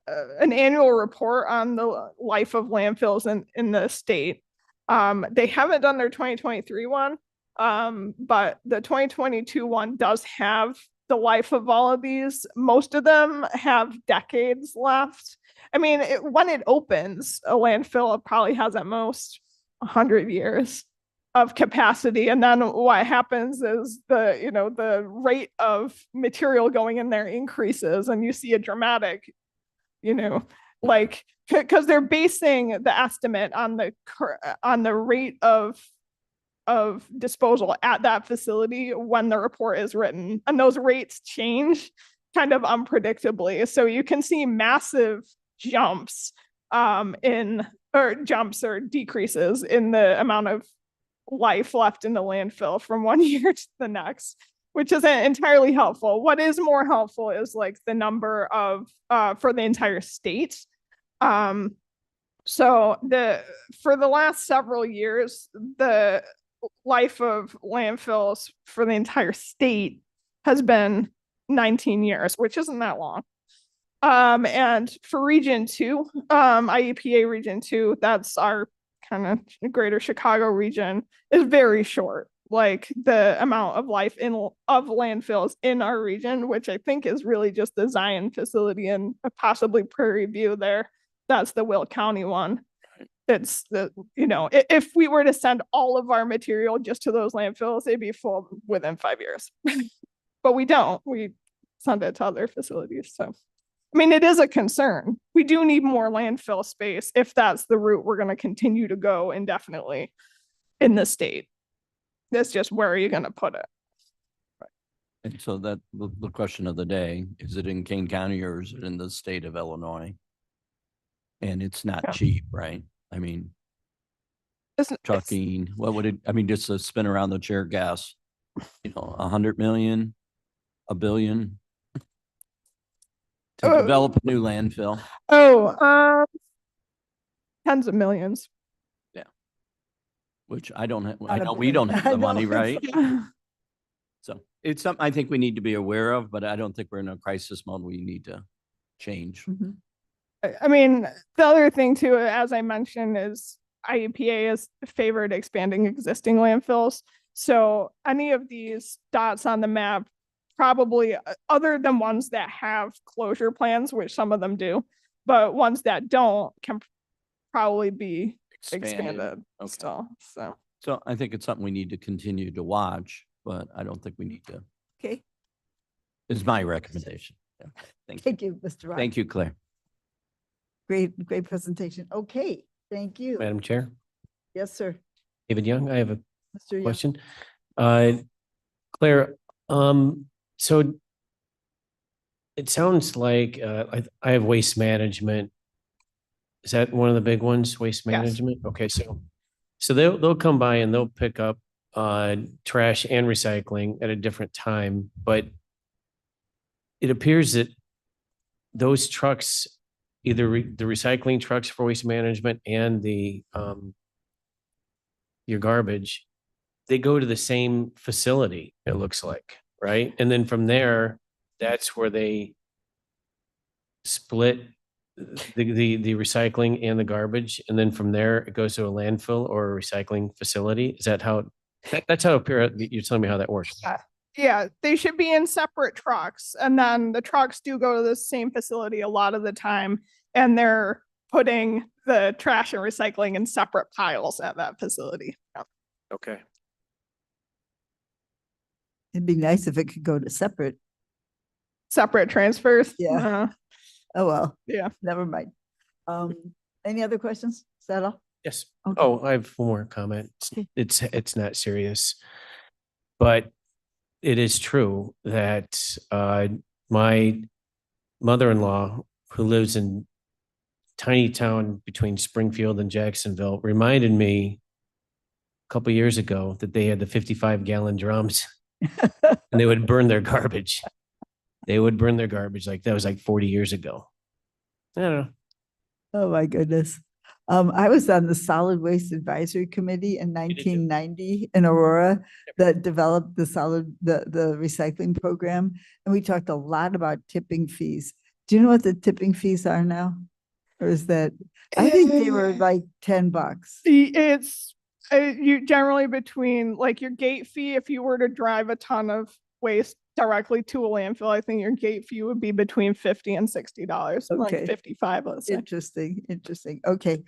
an annual report on the life of landfills in the state. They haven't done their 2023 one, but the 2022 one does have the life of all of these. Most of them have decades left. I mean, when it opens, a landfill probably has at most 100 years of capacity. And then what happens is the rate of material going in there increases, and you see a dramatic, like, because they're basing the estimate on the rate of disposal at that facility when the report is written, and those rates change kind of unpredictably. So you can see massive jumps jumps or decreases in the amount of life left in the landfill from one year to the next, which isn't entirely helpful. What is more helpful is like the number of for the entire state. So for the last several years, the life of landfills for the entire state has been 19 years, which isn't that long. And for region 2, IEPA region 2, that's our kind of greater Chicago region, is very short. Like the amount of life of landfills in our region, which I think is really just the Zion facility and possibly Prairie View there. That's the Will County one. It's if we were to send all of our material just to those landfills, it'd be full within 5 years. But we don't. We send it to other facilities. So, I mean, it is a concern. We do need more landfill space if that's the route we're going to continue to go indefinitely in the state. That's just, where are you going to put it? And so that the question of the day, is it in Kane County or is it in the state of Illinois? And it's not Yeah. cheap, right? I mean, It's- talking, what would it, I mean, just to spin around the chair gas, 100 million, a billion to Oh. develop a new landfill. Tens of millions. Which I don't have, Not I a know we billion. don't have I the money, know. right? So it's something I think we need to be aware of, but I don't think we're in a crisis mode. We need to change. Mhm. I mean, the other thing too, as I mentioned, is IEPA has favored expanding existing landfills. So any of these dots on the map, probably other than ones that have closure plans, which some of them do, but ones that don't can probably be expanded Okay. still. So So I think it's something we need to continue to watch, but I don't think we need to, Okay, is my recommendation. Yeah. Thank you. thank you, Mr. Rock. Thank you, Claire. Great presentation. Okay, thank you. Madam Chair, Yes, sir. David Young, I have a Mr. Young. question. Claire, so it sounds like I have waste management. Is that one of the big ones, waste Yes. management? Okay, so they'll come by and they'll pick up trash and recycling at a different time, but it appears that those trucks, either the recycling trucks for waste management and the your garbage, they go to the same facility, it looks like, right? And then from there, that's where they split the recycling and the garbage, and then from there it goes to a landfill or a recycling facility. Is that how that's how you're telling me how that works? yeah, they should be in separate trucks, and then the trucks do go to the same facility a lot of the time, and they're putting the trash and recycling in separate piles at that facility. Yeah. Okay. It'd be nice if it could go to separate. Separate transfers. Yeah. Oh, well, Yeah. never mind. Any other questions? Is that all? Yes. Okay. Oh, I have one more comment. Okay. It's not serious, but it is true that my mother-in-law, who lives in tiny town between Springfield and Jacksonville, reminded me a couple years ago that they had the 55-gallon drums and they would burn their garbage. They would burn their garbage like that was like 40 years ago. I don't know. Oh, my goodness. I was on the Solid Waste Advisory Committee in did too. 1990 in Aurora that developed the recycling program. And we talked a lot about tipping fees. Do you know what the tipping fees are now? Or is that, I think they were like $10. It's You generally between like your gate fee, if you were to drive a ton of waste directly to a landfill, I think your gate fee would be between $50 and $60, like Okay. 55, let's say. Interesting, interesting. Okay.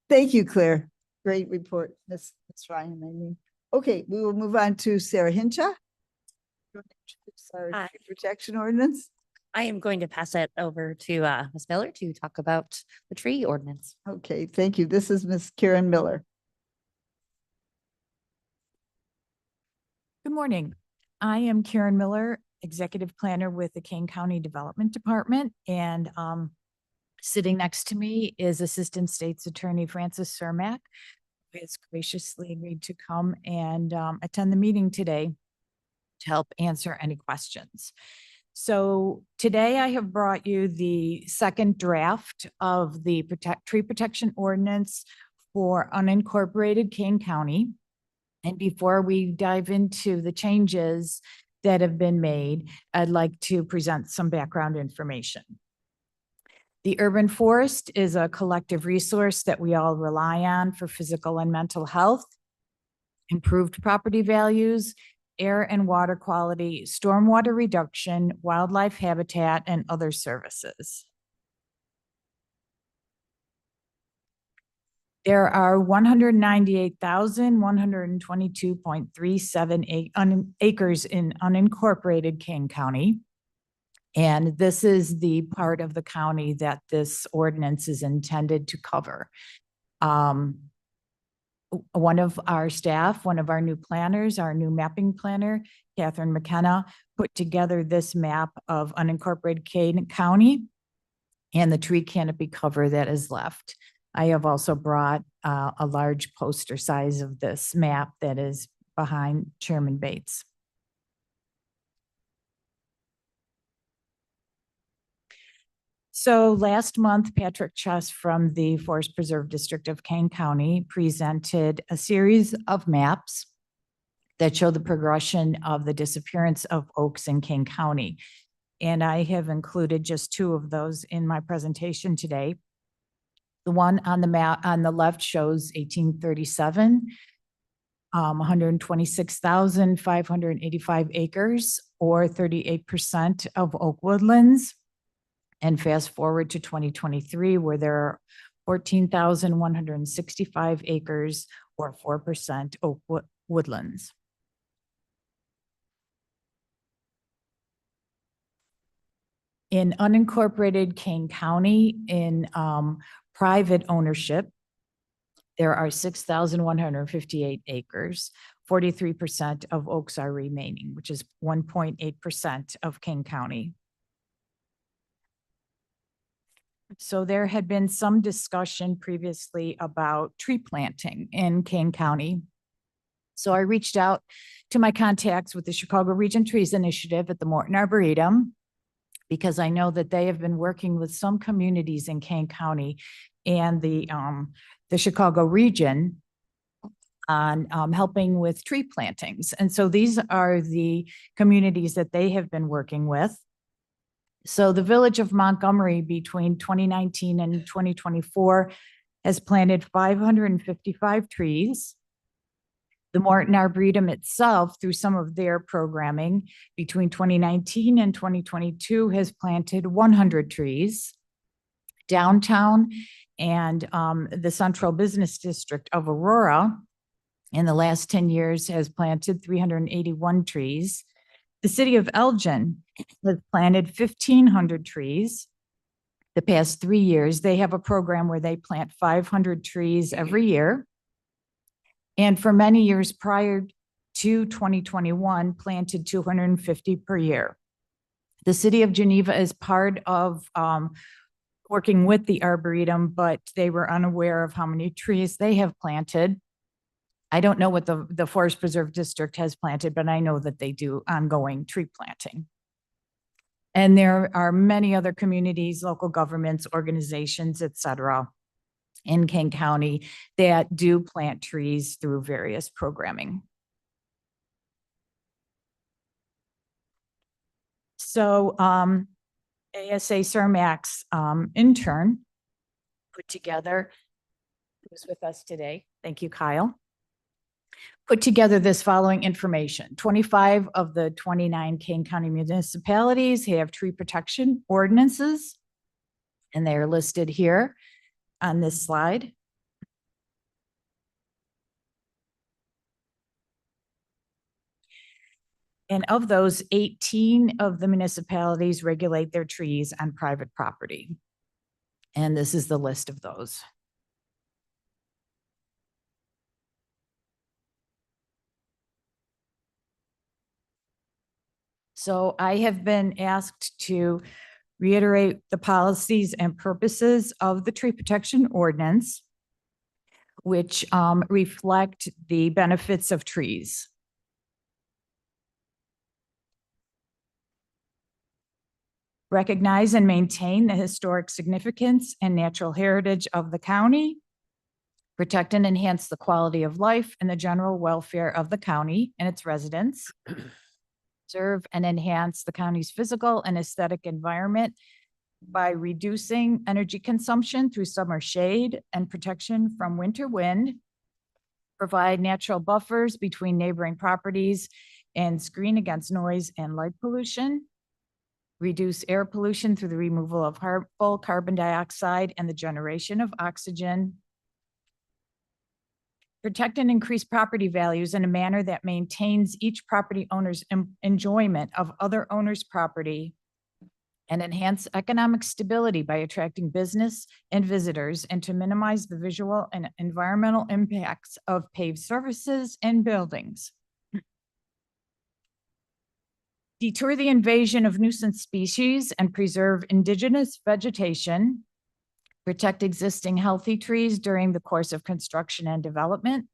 Thank you, Claire. Great report, Ms. Ryan, I mean. Okay, we will move on to Sarah Hincha. Sorry, Hi. protection ordinance. I am going to pass it over to Ms. Miller to talk about the tree ordinance. Okay, thank you. This is Ms. Karen Miller. Good morning. I am Karen Miller, Executive Planner with the Kane County Development Department, and sitting next to me is Assistant State's Attorney Francis Cermak, who has graciously agreed to come and attend the meeting today to help answer any questions. So today I have brought you the second draft of the tree protection ordinance for unincorporated Kane County. And before we dive into the changes that have been made, I'd like to present some background information. The urban forest is a collective resource that we all rely on for physical and mental health, improved property values, air and water quality, stormwater reduction, wildlife habitat, and other services. There are 198,122.37 acres in unincorporated Kane County. And this is the part of the county that this ordinance is intended to cover. One of our staff, one of our new planners, our new mapping planner, Catherine McKenna, put together this map of unincorporated Kane County and the tree canopy cover that is left. I have also brought a large poster size of this map that is behind Chairman Bates. So last month, Patrick Chess from the Forest Preserve District of Kane County presented a series of maps that show the progression of the disappearance of oaks in Kane County. And I have included just two of those in my presentation today. The one on the map on the left shows 1837, 126,585 acres, or 38% of oak woodlands. And fast forward to 2023, where there are 14,165 acres, or 4% oak woodlands. In unincorporated Kane County, in private ownership, there are 6,158 acres. 43% of oaks are remaining, which is 1.8% of Kane County. So there had been some discussion previously about tree planting in Kane County. So I reached out to my contacts with the Chicago Region Trees Initiative at the Morton Arboretum, because I know that they have been working with some communities in Kane County and the Chicago region on helping with tree plantings. And so these are the communities that they have been working with. So the village of Montgomery between 2019 and 2024 has planted 555 trees. The Morton Arboretum itself, through some of their programming between 2019 and 2022, has planted 100 trees. Downtown and the Central Business District of Aurora in the last 10 years has planted 381 trees. The city of Elgin has planted 1,500 trees the past 3 years. They have a program where they plant 500 trees every year. And for many years prior to 2021, planted 250 per year. The city of Geneva is part of working with the Arboretum, but they were unaware of how many trees they have planted. I don't know what the Forest Preserve District has planted, but I know that they do ongoing tree planting. And there are many other communities, local governments, organizations, et cetera, in Kane County that do plant trees through various programming. So ASA Cermak's intern put together, who's with us today. Thank you, Kyle. put together this following information. 25 of the 29 Kane County municipalities have tree protection ordinances, and they are listed here on this slide. And of those, 18 of the municipalities regulate their trees on private property. And this is the list of those. So I have been asked to reiterate the policies and purposes of the tree protection ordinance, which reflect the benefits of trees. Recognize and maintain the historic significance and natural heritage of the county. Protect and enhance the quality of life and the general welfare of the county and its residents. Serve and enhance the county's physical and aesthetic environment by reducing energy consumption through summer shade and protection from winter wind. Provide natural buffers between neighboring properties and screen against noise and light pollution. Reduce air pollution through the removal of harmful carbon dioxide and the generation of oxygen. Protect and increase property values in a manner that maintains each property owner's enjoyment of other owners' property, and enhance economic stability by attracting business and visitors, and to minimize the visual and environmental impacts of paved surfaces and buildings. Deter the invasion of nuisance species and preserve indigenous vegetation. Protect existing healthy trees during the course of construction and development.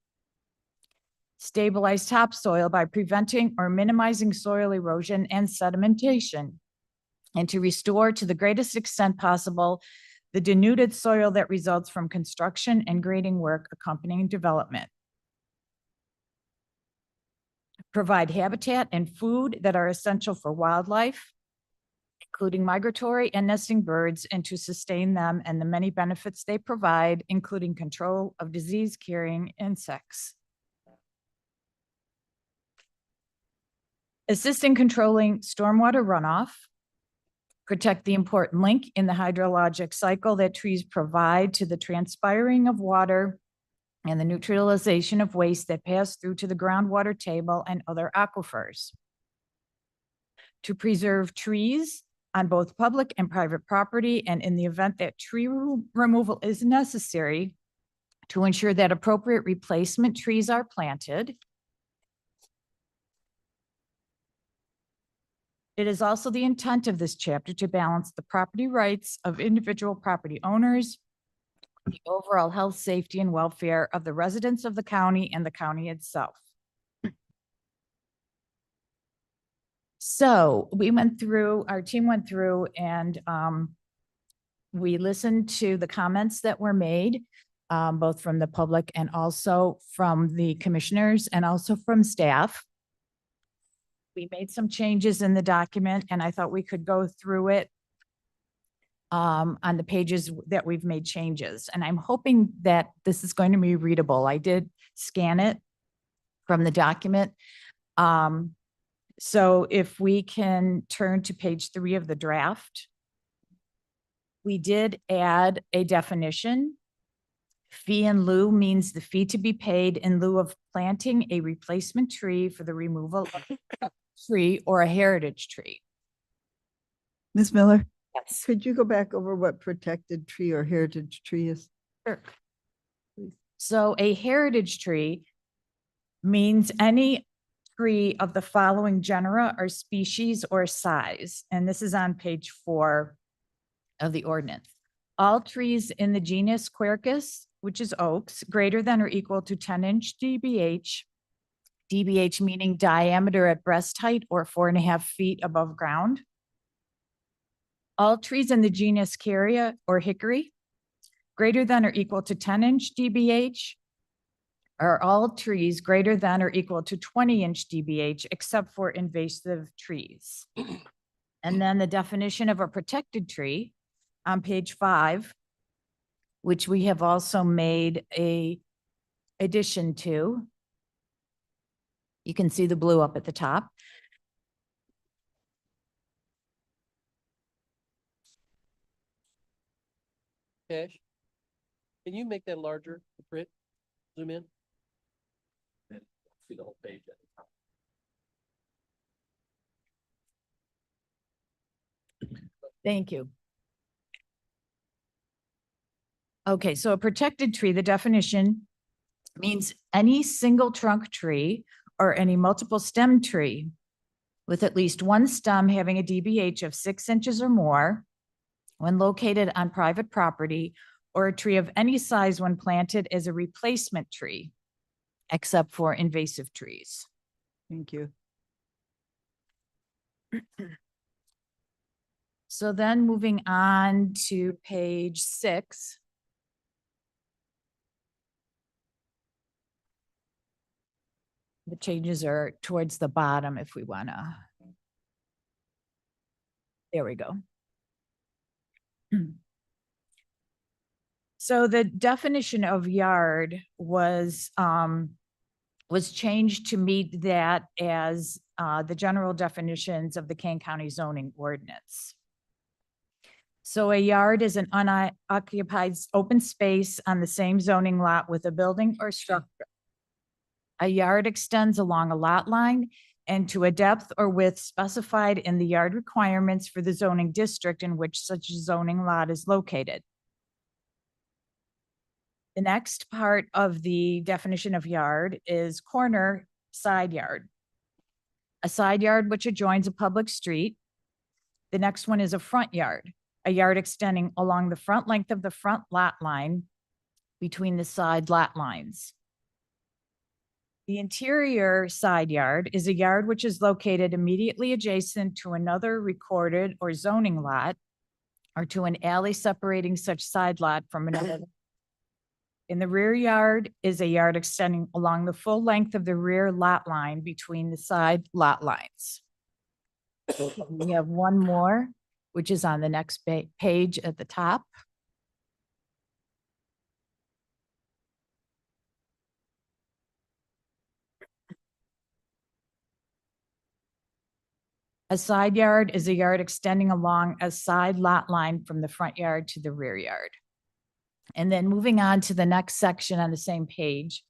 Stabilize topsoil by preventing or minimizing soil erosion and sedimentation. And to restore to the greatest extent possible the denuded soil that results from construction and grading work accompanying development. Provide habitat and food that are essential for wildlife, including migratory and nesting birds, and to sustain them and the many benefits they provide, including control of disease-carrying insects. Assist in controlling stormwater runoff. Protect the important link in the hydrologic cycle that trees provide to the transpiring of water and the neutralization of waste that pass through to the groundwater table and other aquifers. To preserve trees on both public and private property, and in the event that tree removal is necessary, to ensure that appropriate replacement trees are planted. It is also the intent of this chapter to balance the property rights of individual property owners, the overall health, safety, and welfare of the residents of the county and the county itself. So our team went through and we listened to the comments that were made, both from the public and also from the commissioners and also from staff. We made some changes in the document, and I thought we could go through it on the pages that we've made changes. And I'm hoping that this is going to be readable. I did scan it from the document. So if we can turn to page 3 of the draft, we did add a definition. Fee in lieu means the fee to be paid in lieu of planting a replacement tree for the removal of a tree or a heritage tree. Ms. Miller, Yes. could you go back over what protected tree or heritage tree is? Sure. So a heritage tree means any tree of the following genera or species or size. And this is on page 4 of the ordinance. All trees in the genus Quercus, which is oaks, greater than or equal to 10-inch DBH, DBH meaning diameter at breast height or 4.5 feet above ground. All trees in the genus Carya or hickory, greater than or equal to 10-inch DBH, are all trees greater than or equal to 20-inch DBH, except for invasive trees. And then the definition of a protected tree on page 5, which we have also made a addition to. You can see the blue up at the top. Cash, can you make that larger, the print, zoom in? See the whole page at the top. Thank you. Okay, so a protected tree, the definition means any single trunk tree or any multiple stem tree with at least one stem having a DBH of 6 inches or more when located on private property, or a tree of any size when planted as a replacement tree, except for invasive trees. Thank you. So then moving on to page 6. The changes are towards the bottom if we wanna. There we go. So the definition of yard was changed to meet that as the general definitions of the Kane County zoning ordinance. So a yard is an unoccupied open space on the same zoning lot with a building or structure. A yard extends along a lot line and to a depth or width specified in the yard requirements for the zoning district in which such a zoning lot is located. The next part of the definition of yard is corner side yard. A side yard which adjoins a public street. The next one is a front yard, a yard extending along the front length of the front lot line between the side lot lines. The interior side yard is a yard which is located immediately adjacent to another recorded or zoning lot or to an alley separating such side lot from another. In the rear yard is a yard extending along the full length of the rear lot line between the side lot lines. We have one more, which is on the next page at the top. A side yard is a yard extending along a side lot line from the front yard to the rear yard. And then moving on to the next section on the same page.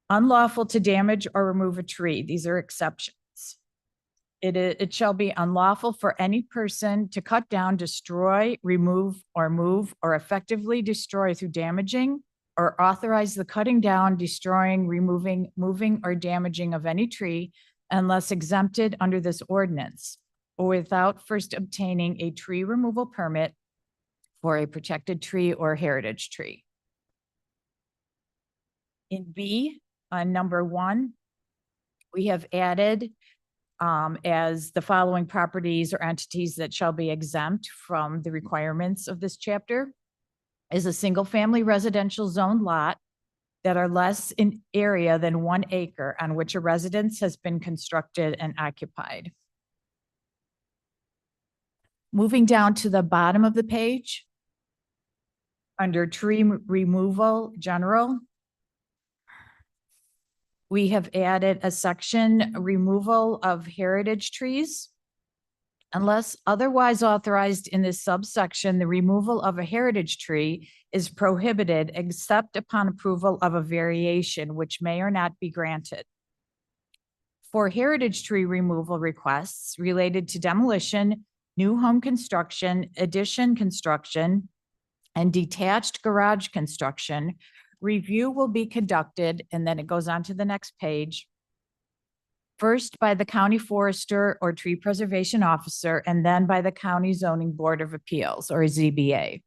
Unlawful to damage or remove a tree. These are exceptions. It shall be unlawful for any person to cut down, destroy, remove, or move, or effectively destroy through damaging, or authorize the cutting down, destroying, removing, moving, or damaging of any tree unless exempted under this ordinance, or without first obtaining a tree removal permit for a protected tree or heritage tree. In B, on number 1, we have added as the following properties or entities that shall be exempt from the requirements of this chapter is a single-family residential zone lot that are less in area than 1 acre on which a residence has been constructed and occupied. Moving down to the bottom of the page, under tree removal general, we have added a section, removal of heritage trees. Unless otherwise authorized in this subsection, the removal of a heritage tree is prohibited except upon approval of a variation which may or not be granted. For heritage tree removal requests related to demolition, new home construction, addition construction, and detached garage construction, review will be conducted, and then it goes on to the next page. First by the county forester or tree preservation officer, and then by the county zoning board of appeals or ZBA.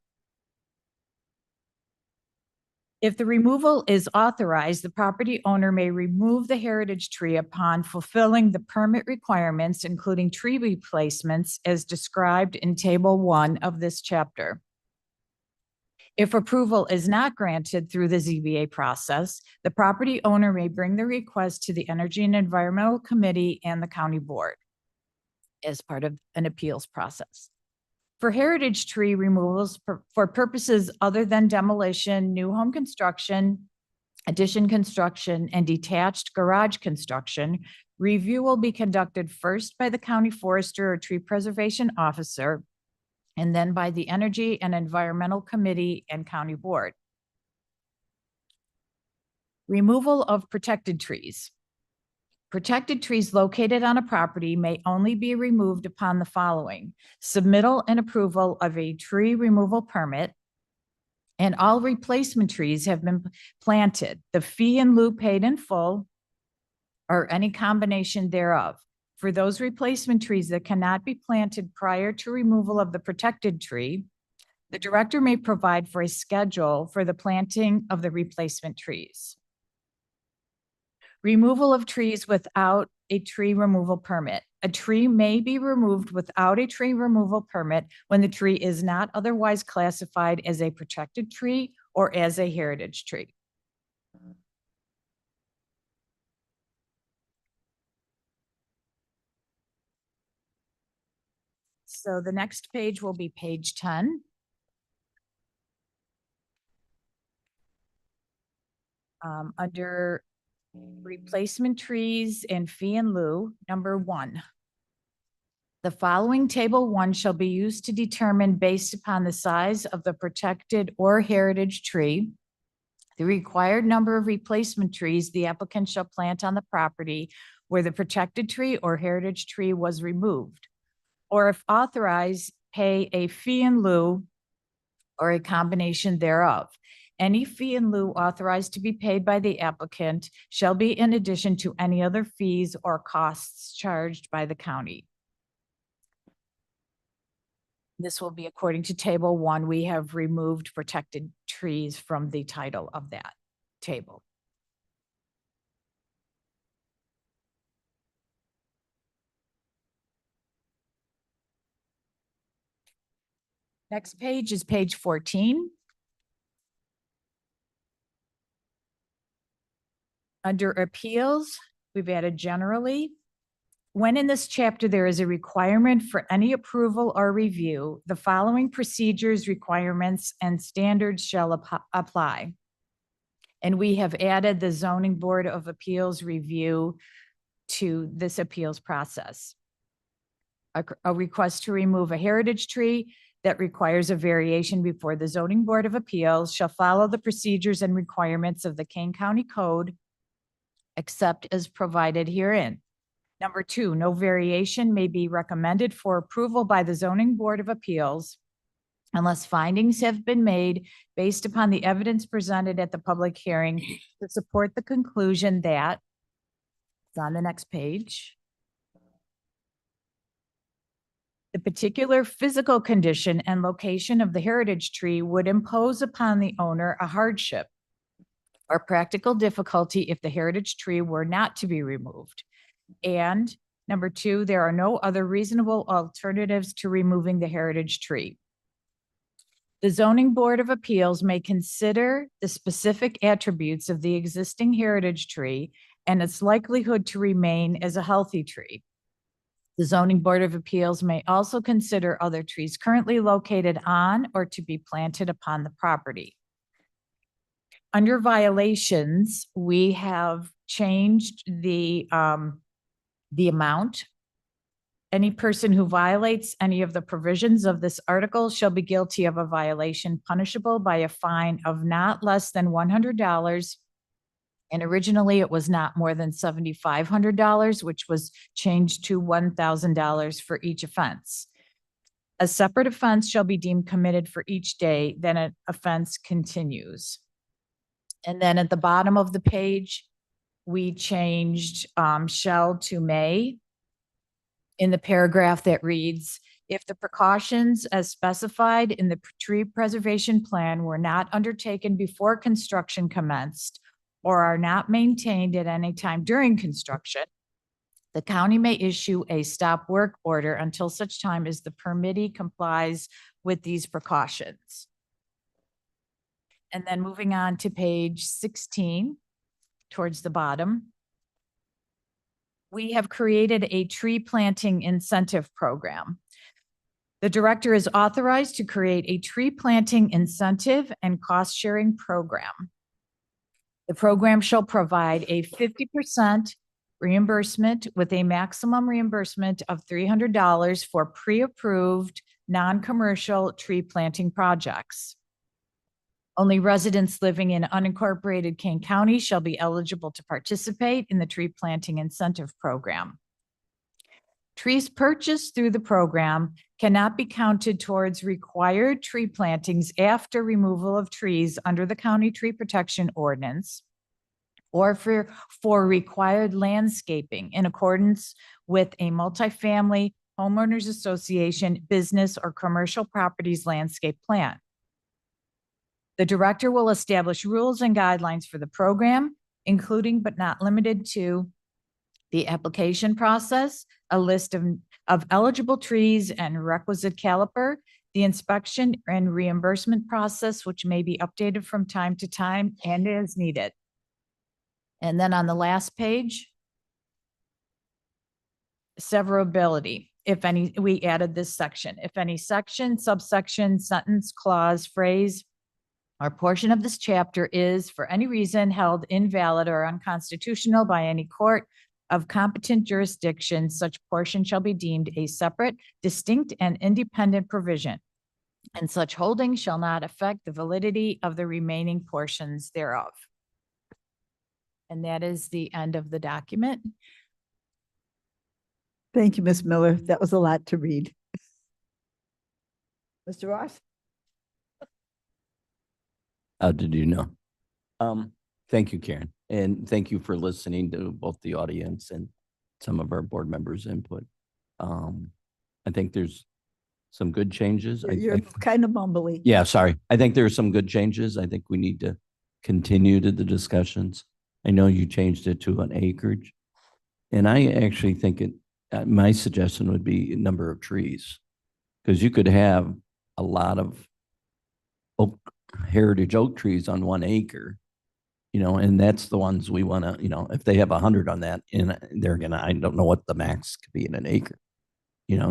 If the removal is authorized, the property owner may remove the heritage tree upon fulfilling the permit requirements, including tree replacements as described in table 1 of this chapter. If approval is not granted through the ZBA process, the property owner may bring the request to the Energy and Environmental Committee and the county board as part of an appeals process. For heritage tree removals for purposes other than demolition, new home construction, addition construction, and detached garage construction, review will be conducted first by the county forester or tree preservation officer, and then by the Energy and Environmental Committee and County Board. Removal of protected trees. Protected trees located on a property may only be removed upon the following: submittal and approval of a tree removal permit, and all replacement trees have been planted, the fee in lieu paid in full, or any combination thereof. For those replacement trees that cannot be planted prior to removal of the protected tree, the director may provide for a schedule for the planting of the replacement trees. Removal of trees without a tree removal permit. A tree may be removed without a tree removal permit when the tree is not otherwise classified as a protected tree or as a heritage tree. So the next page will be page 10. Under replacement trees and fee in lieu, number 1. The following table 1 shall be used to determine, based upon the size of the protected or heritage tree, the required number of replacement trees the applicant shall plant on the property where the protected tree or heritage tree was removed, or if authorized, pay a fee in lieu or a combination thereof. Any fee in lieu authorized to be paid by the applicant shall be in addition to any other fees or costs charged by the county. This will be according to table 1. We have removed protected trees from the title of that table. Next page is page 14. Under appeals, we've added generally. When in this chapter there is a requirement for any approval or review, the following procedures, requirements, and standards shall apply. And we have added the Zoning Board of Appeals review to this appeals process. A request to remove a heritage tree that requires a variation before the Zoning Board of Appeals shall follow the procedures and requirements of the Kane County Code, except as provided herein. Number 2, no variation may be recommended for approval by the Zoning Board of Appeals unless findings have been made based upon the evidence presented at the public hearing to support the conclusion that, it's on the next page, the particular physical condition and location of the heritage tree would impose upon the owner a hardship or practical difficulty if the heritage tree were not to be removed. And number 2, there are no other reasonable alternatives to removing the heritage tree. The Zoning Board of Appeals may consider the specific attributes of the existing heritage tree and its likelihood to remain as a healthy tree. The Zoning Board of Appeals may also consider other trees currently located on or to be planted upon the property. Under violations, we have changed the amount. Any person who violates any of the provisions of this article shall be guilty of a violation punishable by a fine of not less than $100. And originally it was not more than $7,500, which was changed to $1,000 for each offense. A separate offense shall be deemed committed for each day, then an offense continues. And then at the bottom of the page, we changed shall to may in the paragraph that reads, if the precautions as specified in the tree preservation plan were not undertaken before construction commenced or are not maintained at any time during construction, the county may issue a stop work order until such time as the permittee complies with these precautions. And then moving on to page 16, towards the bottom, we have created a tree planting incentive program. The director is authorized to create a tree planting incentive and cost sharing program. The program shall provide a 50% reimbursement with a maximum reimbursement of $300 for pre-approved non-commercial tree planting projects. Only residents living in unincorporated Kane County shall be eligible to participate in the tree planting incentive program. Trees purchased through the program cannot be counted towards required tree plantings after removal of trees under the county tree protection ordinance or for required landscaping in accordance with a multifamily homeowners association, business, or commercial properties landscape plan. The director will establish rules and guidelines for the program, including but not limited to the application process, a list of eligible trees and requisite caliper, the inspection and reimbursement process, which may be updated from time to time and as needed. And then on the last page, severability. If any, we added this section. If any section, subsection, sentence, clause, phrase, or portion of this chapter is for any reason held invalid or unconstitutional by any court of competent jurisdiction, such portion shall be deemed a separate, distinct, and independent provision. And such holding shall not affect the validity of the remaining portions thereof. And that is the end of the document. Thank you, Ms. Miller. That was a lot to read. Mr. Ross? How did you know? Thank you, Karen, and thank you for listening to both the audience and some of our board members' input. I think there's some good changes. You're kind of mumbly. Yeah, sorry. I think there are some good changes. I think we need to continue to the discussions. I know you changed it to an acreage. And I actually think my suggestion would be a number of trees. Because you could have a lot of heritage oak trees on 1 acre, and that's the ones we want to, if they have 100 on that, and I don't know what the max could be in an acre.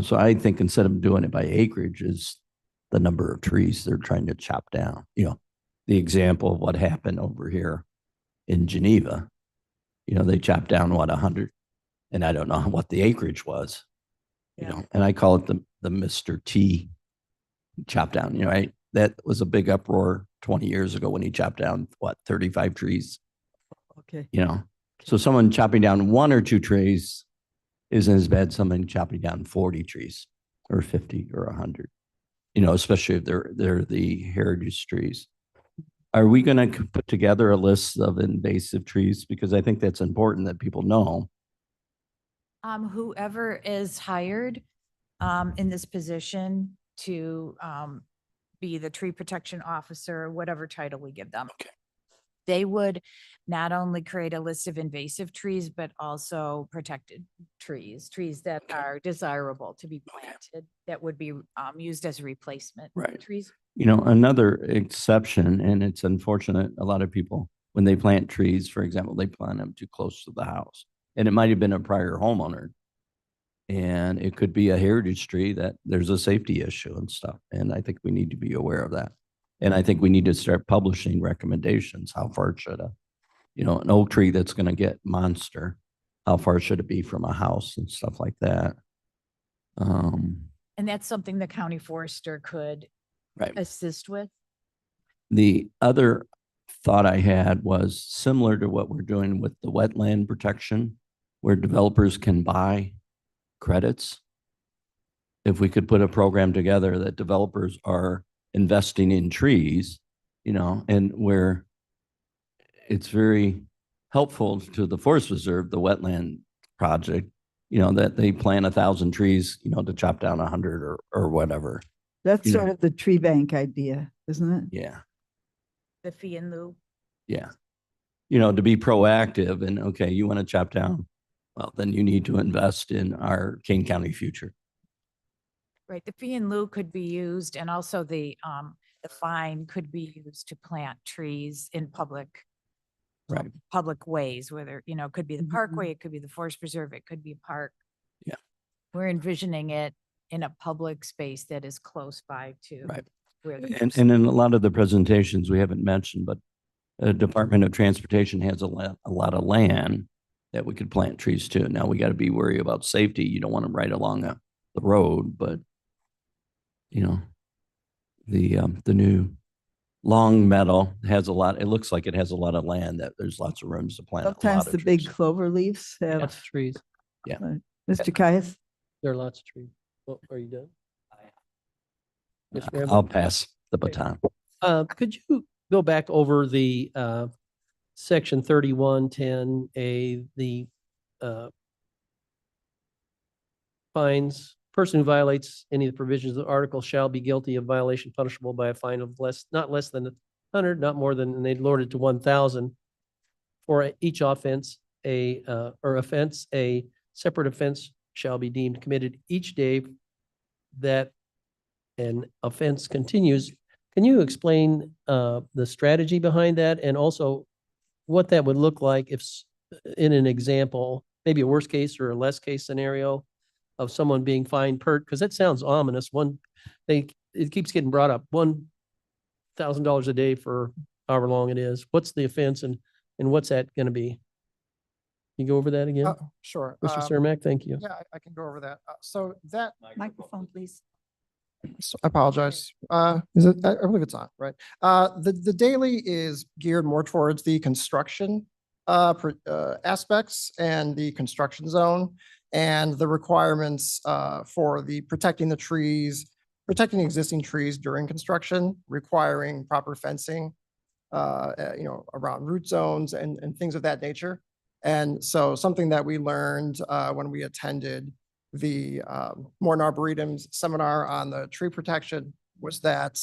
So I think instead of doing it by acreage is the number of trees they're trying to chop down. The example of what happened over here in Geneva, they chopped down 100, and I don't know what the acreage was, and I call it the Mr. T chop down, right? That was a big uproar 20 years ago when he chopped down 35 trees. Okay. So someone chopping down 1 or 2 trees isn't as bad as someone chopping down 40 trees or 50 or 100, especially if they're the heritage trees. Are we going to put together a list of invasive trees? Because I think that's important that people know. Whoever is hired in this position to be the tree protection officer, whatever title we give them. Okay. They would not only create a list of invasive trees, but also protected trees that are desirable to be planted, that would be used as a replacement Right. trees. Another exception, and it's unfortunate, a lot of people, when they plant trees, for example, they plant them too close to the house. And it might have been a prior homeowner. And it could be a heritage tree that there's a safety issue and stuff. And I think we need to be aware of that. And I think we need to start publishing recommendations. How far should an oak tree that's going to get monster, how far should it be from a house and stuff like that? And that's something the county forester could Right. assist with. The other thought I had was similar to what we're doing with the wetland protection, where developers can buy credits. If we could put a program together that developers are investing in trees, and where it's very helpful to the Forest Reserve, the wetland project, that they plant 1,000 trees, to chop down 100 or whatever. That's sort of the tree bank idea, isn't it? Yeah. The fee in lieu. Yeah. To be proactive and, okay, you want to chop down, well, then you need to invest in our Kane County future. Right, the fee in lieu could be used, and also the fine could be used to plant trees in public ways, whether, it could be the parkway, it could be the forest preserve, it could be a park. Yeah. We're envisioning it in a public space that is close by to Right. where the And in a lot of the presentations we haven't mentioned, but Department of Transportation has a lot of land that we could plant trees to. Now we got to be worried about safety. You don't want them right along the road, but you know, the new Long Meadow has a lot, it looks like it has a lot of land that there's lots of rooms to plant. a lot Sometimes of the big trees. clover leaves Lots have, of trees. Mr. Caius? There are lots of trees. Well, are you done? Mr. Rambo? I'll pass the baton. Could you go back over the section 3110A, the fines? Person who violates any of the provisions of the article shall be guilty of violation punishable by a fine of not less than 100, not more than, and they lowered it to 1,000 for each offense. A separate offense shall be deemed committed each day that an offense continues. Can you explain the strategy behind that, and also what that would look like if in an example, maybe a worst case or a less case scenario of someone being fined per, because that sounds ominous. It keeps getting brought up, $1,000 a day for however long it is. What's the offense, and what's that going to be? You go over that again? Sure. Mr. Cermak, thank you. Yeah, I can go over that. So that, Microphone, please. I apologize. Is it, I believe it's on, right? The daily is geared more towards the construction aspects and the construction zone and the requirements for the protecting the trees, protecting existing trees during construction, requiring proper fencing, around root zones and things of that nature. And so something that we learned when we attended the Morton Arboretum's seminar on the tree protection was that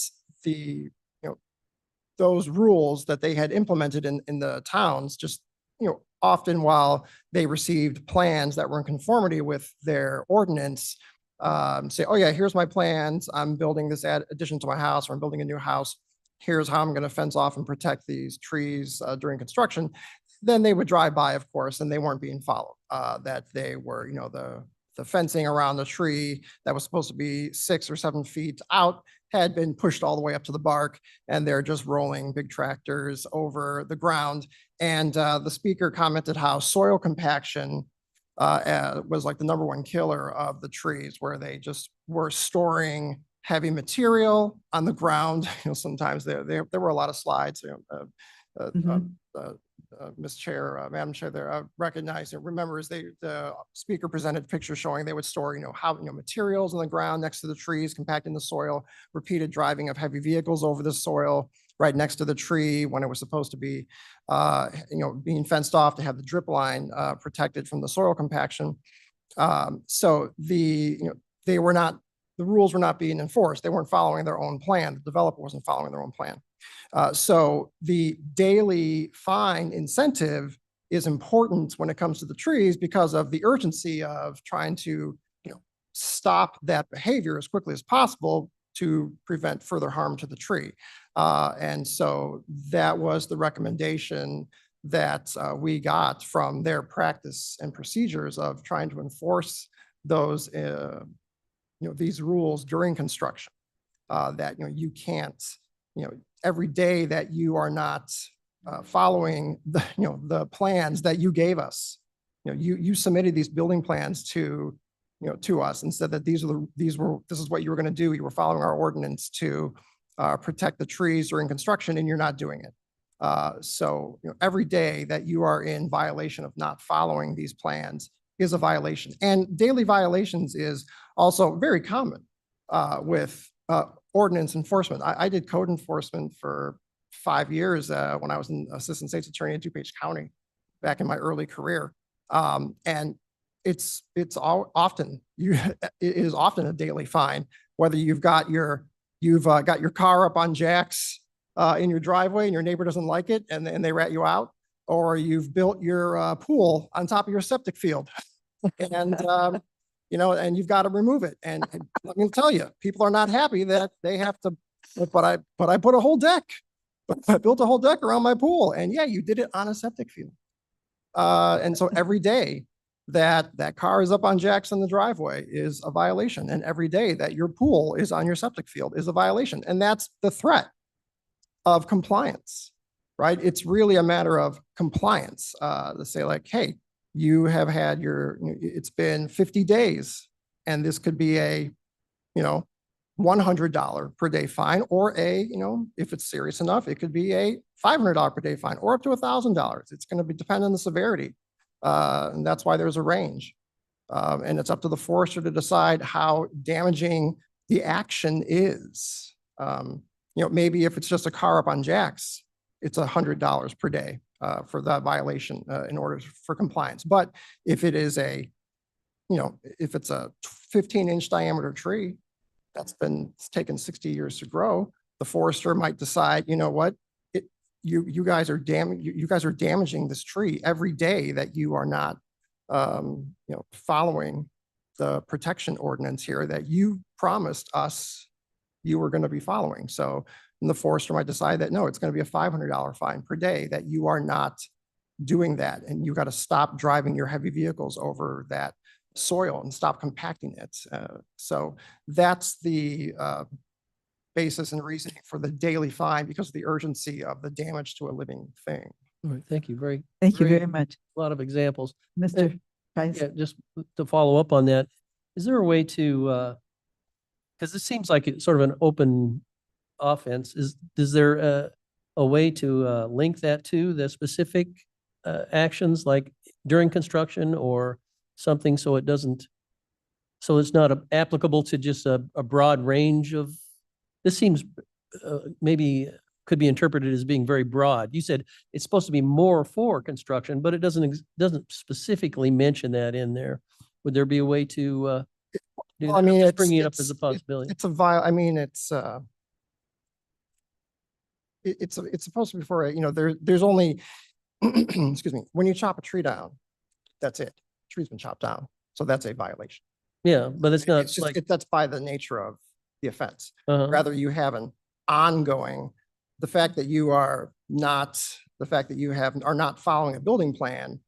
those rules that they had implemented in the towns just, often while they received plans that were in conformity with their ordinance, say, oh yeah, here's my plans. I'm building this addition to my house, or I'm building a new house. Here's how I'm going to fence off and protect these trees during construction. Then they would drive by, of course, and they weren't being followed. That they were, the fencing around the tree that was supposed to be 6 or 7 feet out had been pushed all the way up to the bark, and they're just rolling big tractors over the ground. And the speaker commented how soil compaction was like the #1 killer of the trees, where they just were storing heavy material on the ground. Sometimes there were a lot of slides. Ms. Chair, Madam Chair, there recognized and remember as the speaker presented pictures showing they would store, materials on the ground next to the trees, compacting the soil, repeated driving of heavy vehicles over the soil right next to the tree when it was supposed to be, being fenced off to have the drip line protected from the soil compaction. So they were not, the rules were not being enforced. They weren't following their own plan. The developer wasn't following their own plan. So the daily fine incentive is important when it comes to the trees because of the urgency of trying to, stop that behavior as quickly as possible to prevent further harm to the tree. And so that was the recommendation that we got from their practice and procedures of trying to enforce those, these rules during construction. That, you can't, every day that you are not following the plans that you gave us. You submitted these building plans to us and said that this is what you were going to do. You were following our ordinance to protect the trees during construction, and you're not doing it. So every day that you are in violation of not following these plans is a violation. And daily violations is also very common with ordinance enforcement. I did code enforcement for 5 years when I was an assistant state's attorney in DuPage County back in my early career. And it is often a daily fine, whether you've got your car up on jacks in your driveway and your neighbor doesn't like it and they rat you out, or you've built your pool on top of your septic field and and you've got to remove it. And let me tell you, people are not happy that they have to, but I put a whole deck, I built a whole deck around my pool, and yeah, you did it on a septic field. And so every day that car is up on jacks in the driveway is a violation. And every day that your pool is on your septic field is a violation. And that's the threat of compliance. right? It's really a matter of compliance. To say like, hey, you have had it's been 50 days and this could be a, $100 per day fine, or if it's serious enough, it could be a $500 per day fine, or up to $1,000. It's going to depend on the severity. And that's why there's a range. And it's up to the forester to decide how damaging the action is. Maybe if it's just a car up on jacks, it's $100 per day for that violation in order for compliance. But if it is if it's a 15-inch diameter tree it's taken 60 years to grow, the forester might decide, you know what, you guys are damaging this tree every day that you are not, following the protection ordinance here that you promised us you were going to be following. So the forester might decide that, no, it's going to be a $500 fine per day that you are not doing that. And you got to stop driving your heavy vehicles over that soil and stop compacting it. So that's the basis and reasoning for the daily fine, because of the urgency of the damage to a living thing. All right, thank you. Thank you very much. A lot of examples. Mr. Price. Yeah, just to follow up on that, is there a way to, because this seems like it's sort of an open offense, is there a way to link that to the specific actions like during construction or something, so it's not applicable to just a broad range of, this seems maybe could be interpreted as being very broad. You said it's supposed to be more for construction, but it doesn't specifically mention that in there. Would there be a way to do Well, that? I mean, I'm just it's bringing it up as a possibility. it's supposed to be for there's only excuse me, when you chop a tree down, that's it. Tree's been chopped down, so that's a violation. Yeah, but it's not It's just like, that's by the nature of the offense. uh-huh. Rather, you have an ongoing, the fact that you are not, are not following a building plan,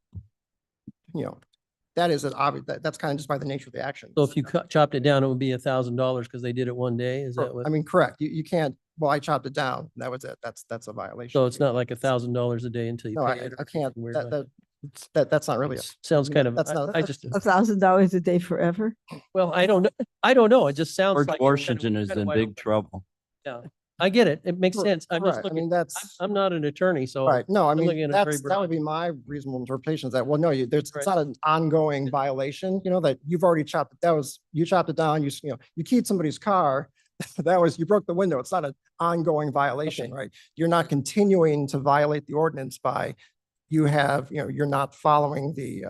that is an obvious, that's kind of just by the nature of the action. So if you chopped it down, it would be $1,000 because they did it one day. Is that what? I mean, correct. You can't, well, I chopped it down. That was it. That's a violation. So it's not like $1,000 a day until you No, pay I it. or can't, something weird like that's not really, Sounds kind of, that's not- I just, $1,000 a day forever? well, I don't know. It just sounds George like. it's Washington kind is of in wide big open. trouble. Yeah, I get it. It makes sense. I'm just Right. I looking, mean, that's. I'm not an attorney, so. Right, no, I I'm looking mean, at it very that would be my reasonable interpretation is that, well, no, it's not an ongoing violation, that you've already chopped, you chopped it down, you keyed somebody's car, you broke the window, it's not an ongoing violation, Okay. right? You're not continuing to violate the ordinance by, you're not following the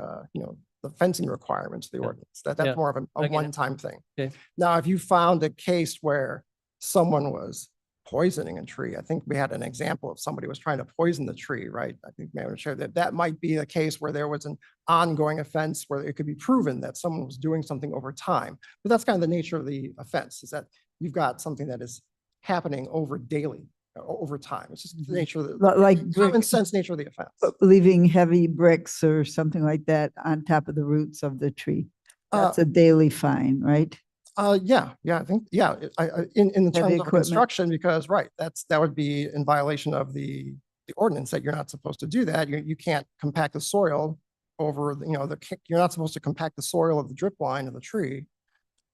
fencing requirements of the Yeah. ordinance. That's Yeah, more of I a get it. one-time thing. Okay. Now, if you found a case where someone was poisoning a tree. I think we had an example of somebody was trying to poison the tree, right? I think Mayor shared that might be a case where there was an ongoing offense where it could be proven that someone was doing something over time. But that's kind of the nature of the offense, is that you've got something that is happening over time. It's just the nature of the Like common brick- sense nature of the offense. leaving heavy bricks or something like that on top of the roots of the tree. That's a daily fine, right? Yeah, I think, in the terms of equipment. construction, because, right, that would be in violation of the ordinance that you're not supposed to do that. You can't compact the soil over, you're not supposed to compact the soil of the drip line of the tree.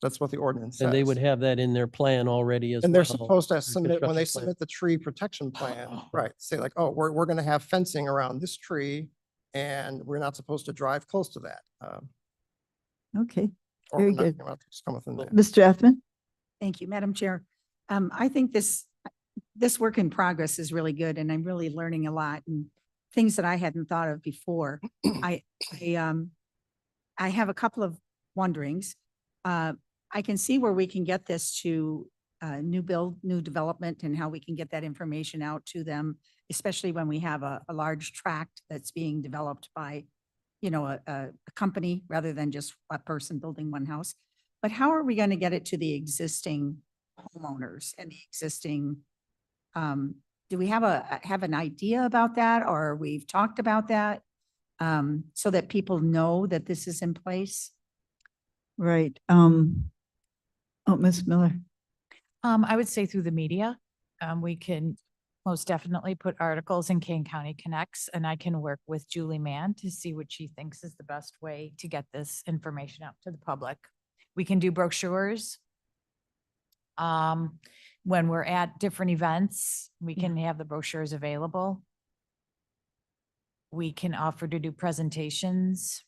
That's what the ordinance says. And they would have that in their plan already as well. And they're supposed to their submit, when they construction plan. submit the tree protection plan, right, say like, oh, we're going to have fencing around this tree and we're not supposed to drive close to that. Okay, Or Very we're not- good. we're not supposed to come within that. Mr. Ethman? Thank you, Madam Chair. I think this work in progress is really good and I'm really learning a lot and things that I hadn't thought of before. I have a couple of wonderings. I can see where we can get this to new development and how we can get that information out to them, especially when we have a large tract that's being developed by, a company rather than just a person building one house. But how are we going to get it to the existing homeowners and the existing, do we have an idea about that, or we've talked about that? So that people know that this is in place? Right. Ms. Miller? I would say through the media, we can most definitely put articles in Kane County Connects, and I can work with Julie Mann to see what she thinks is the best way to get this information out to the public. We can do brochures. When we're at different events, we can have the brochures available. We can offer to do presentations.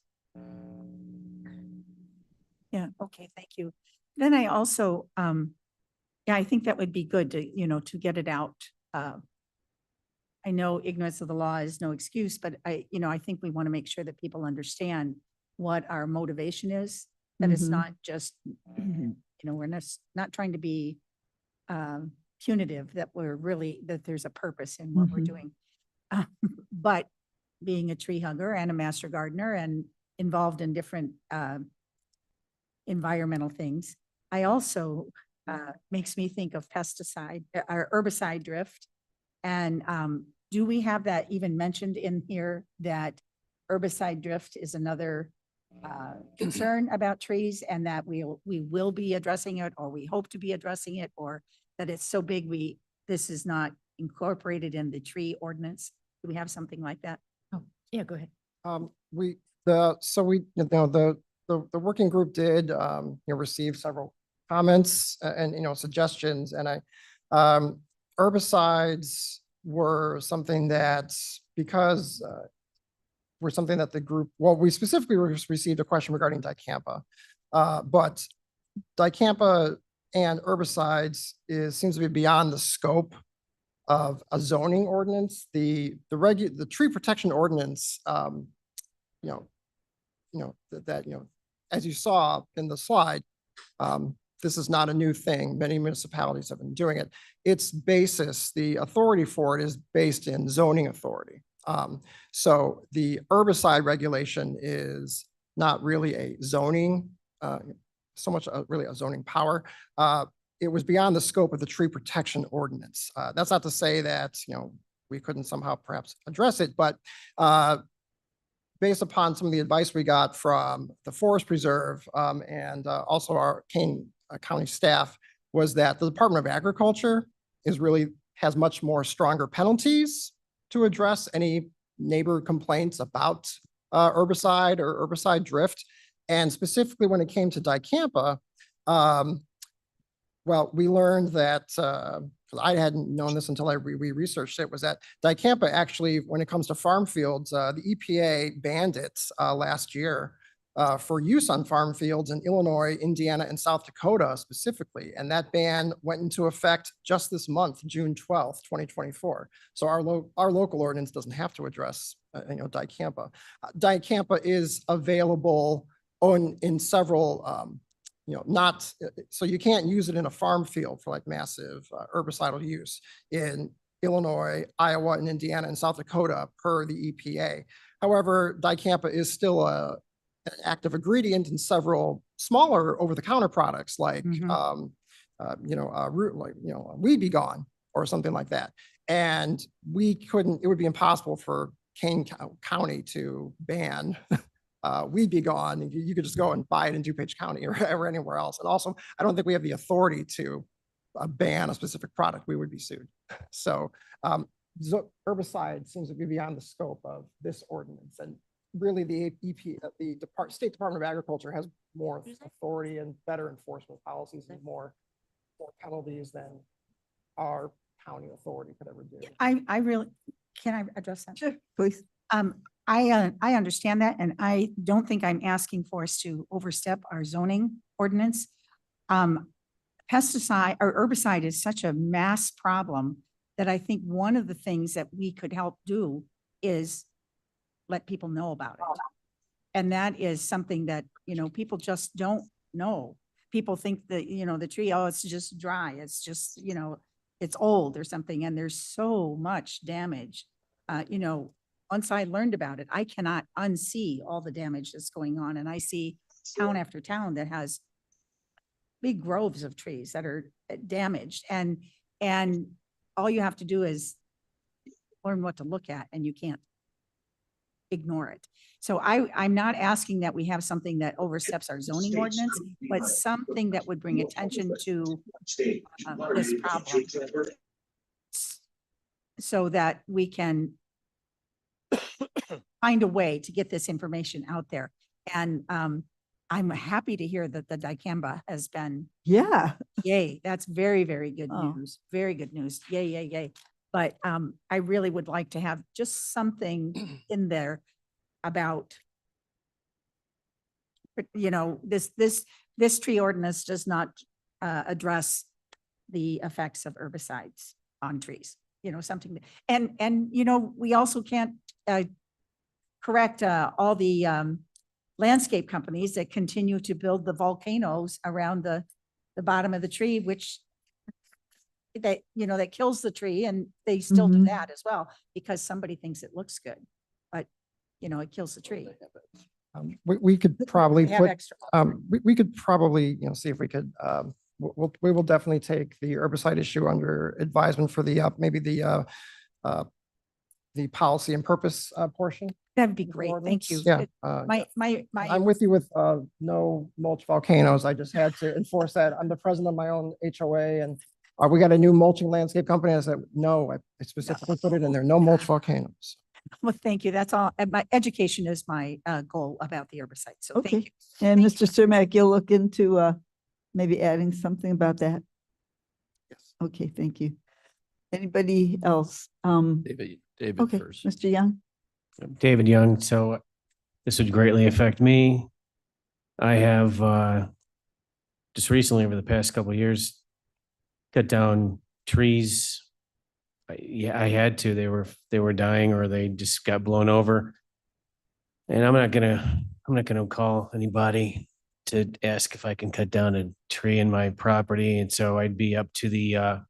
Yeah, okay, thank you. Then I also, yeah, I think that would be good to, to get it out. I know ignorance of the law is no excuse, but I think we want to make sure that people understand what our motivation is, that it's Mhm. not just, we're not trying to be punitive, that that there's a purpose in what we're Mhm. doing. But being a tree hugger and a master gardener and involved in different environmental things, I also makes me think of pesticide or herbicide drift. And do we have that even mentioned in here, that herbicide drift is another concern about trees, and that we will be addressing it, or we hope to be addressing it, or that it's so big this is not incorporated in the tree ordinance? Do we have something like that? Oh, yeah, go ahead. The working group did, receive several comments and, suggestions, and herbicides were something that, because were something that the group, well, we specifically received a question regarding dicampa, but dicampa and herbicides seems to be beyond the scope of a zoning ordinance. The tree protection ordinance, as you saw in the slide, this is not a new thing. Many municipalities have been doing it. Its basis, the authority for it, is based in zoning authority. So the herbicide regulation is not really a zoning, so much really a zoning power. It was beyond the scope of the tree protection ordinance. That's not to say that, we couldn't somehow perhaps address it, but based upon some of the advice we got from the Forest Preserve and also our Kane County staff, was that the Department of Agriculture has much more stronger penalties to address any neighbor complaints about herbicide or herbicide drift. And specifically when it came to dicampa, well, we learned that, I hadn't known this until we researched it, was that dicampa actually, when it comes to farm fields, the EPA banned it last year for use on farm fields in Illinois, Indiana, and South Dakota specifically. And that ban went into effect just this month, June 12th, 2024. So our local ordinance doesn't have to address, dicampa. Dicampa is available in several, so you can't use it in a farm field for like massive herbicidal use in Illinois, Iowa, and Indiana, and South Dakota per the EPA. However, dicampa is still an active ingredient in several smaller over-the-counter products like, Weed Be Gone or something like that. And it would be impossible for Kane County to ban Weed Be Gone. You could just go and buy it in DuPage County or anywhere else. And also, I don't think we have the authority to ban a specific product. We would be sued. So herbicide seems to be beyond the scope of this ordinance. And really the State Department of Agriculture has more authority and better enforcement policies and more penalties than our county authority could ever do. Can I address that? Sure, please. I understand that, and I don't think I'm asking for us to overstep our zoning ordinance. Pesticide or herbicide is such a mass problem that I think one of the things that we could help do is let people know about it. And that is something that, people just don't know. People think that, the tree, oh, it's just dry. It's just, it's old or something. And there's so much damage. Once I learned about it, I cannot unsee all the damage that's going on. And I see town after town that has big groves of trees that are damaged. And all you have to do is learn what to look at, and you can't ignore it. So I'm not asking that we have something that oversteps our zoning ordinance, but something that would bring attention to this problem. so that we can find a way to get this information out there. And I'm happy to hear that the dicamba has been, Yeah. yay, that's very, very good Oh. news, very good news. Yay, yay, yay. But I really would like to have just something in there about, you know, this tree ordinance does not address the effects of herbicides on trees, you know, something. And, you know, we also can't correct all the landscape companies that continue to build the volcanoes around the bottom of the tree, which that, you know, that kills the tree, and they still do Mhm. that as well because somebody thinks it looks good, but you know, it kills the tree. We could probably They have put, extra- we could probably, you know, see if we could, we will definitely take the herbicide issue under advisement for the, maybe the policy and purpose portion. That'd be of the great. Thank ordinance. you. Yeah. It- My. I'm with you with no mulch volcanoes. I just had to enforce that. I'm the president of my own HOA, and we got a new mulching landscape company. I said, no, I specifically put it in there, no mulch volcanoes. Well, thank you. That's all. And my education is my goal about the herbicide. So thank Okay. you. And Thank Mr. Cermak, you'll look into maybe adding something about that? Yes. Okay, thank you. Anybody else? David Okay, first. Mr. Young? David Young. So this would greatly affect me. I have just recently, over the past couple of years, cut down trees. I had to. They were dying, or they just got blown over. And I'm not gonna call anybody to ask if I can cut down a tree in my property. And so I'd be up to the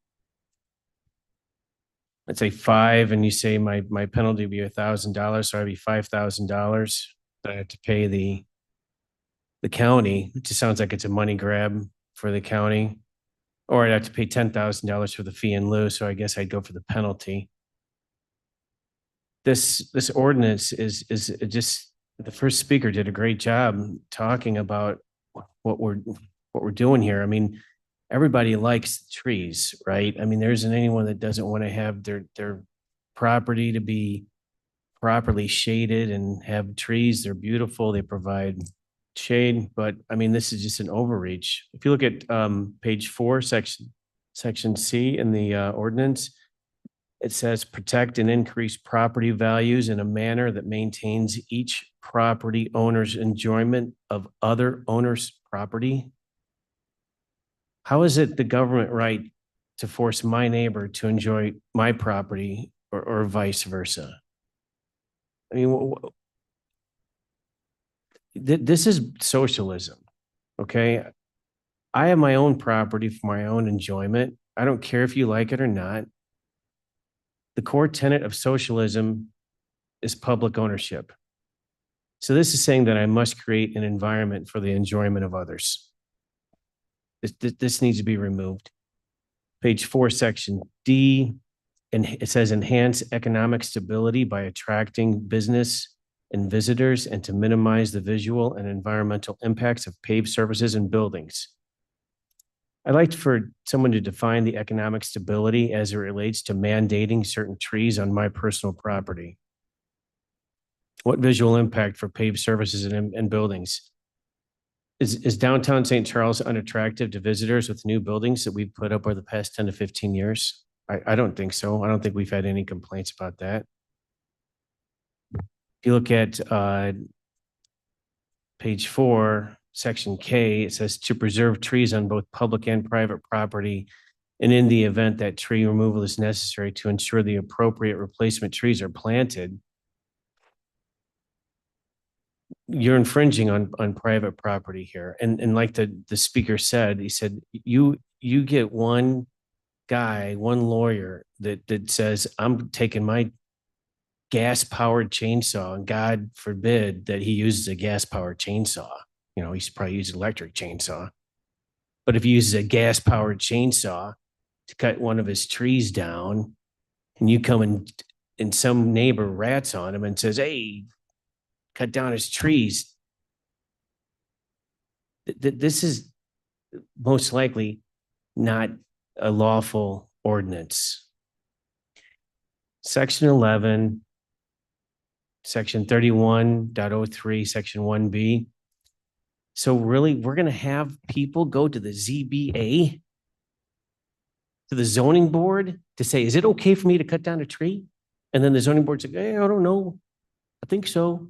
let's say 5, and you say my penalty would be $1,000, so I'd be $5,000 that I have to pay the county. It just sounds like it's a money grab for the county. Or I'd have to pay $10,000 for the fee in lieu, so I guess I'd go for the penalty. This ordinance is just, the first speaker did a great job talking about what we're doing here. I mean, everybody likes trees, right? I mean, there isn't anyone that doesn't want to have their property to be properly shaded and have trees. They're beautiful. They provide shade, but I mean, this is just an overreach. If you look at page 4, section C in the ordinance, it says protect and increase property values in a manner that maintains each property owner's enjoyment of other owners' property. How is it the government right to force my neighbor to enjoy my property or vice versa? I mean, this is socialism, okay? I have my own property for my own enjoyment. I don't care if you like it or not. The core tenet of socialism is public ownership. So this is saying that I must create an environment for the enjoyment of others. This needs to be removed. Page 4, section D, and it says enhance economic stability by attracting business and visitors and to minimize the visual and environmental impacts of paved surfaces and buildings. I'd like for someone to define the economic stability as it relates to mandating certain trees on my personal property. What visual impact for paved surfaces and buildings? Is downtown St. Charles unattractive to visitors with new buildings that we've put up over the past 10 to 15 years? I don't think so. I don't think we've had any complaints about that. If you look at page 4, section K, it says to preserve trees on both public and private property, and in the event that tree removal is necessary to ensure the appropriate replacement trees are planted. You're infringing on private property here. And like the speaker said, he said, you get one guy, one lawyer that says, I'm taking my gas-powered chainsaw, and God forbid that he uses a gas-powered chainsaw. You know, he's probably used an electric chainsaw. But if he uses a gas-powered chainsaw to cut one of his trees down, and you come and some neighbor rats on him and says, hey, cut down his trees. This is most likely not a lawful ordinance. Section 11, Section 31.03, Section 1B. So really, we're going to have people go to the ZBA, to the zoning board to say, is it okay for me to cut down a tree? And then the zoning board's like, hey, I don't know. I think so.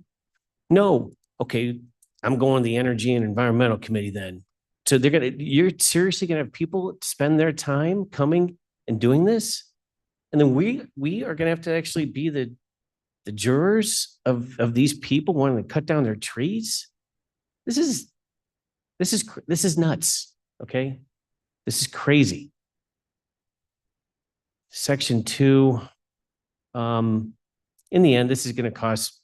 No. Okay, I'm going to the Energy and Environmental Committee then. So you're seriously gonna have people spend their time coming and doing this? And then we are gonna have to actually be the jurors of these people wanting to cut down their trees? This is nuts, okay? This is crazy. Section 2, in the end, this is gonna cost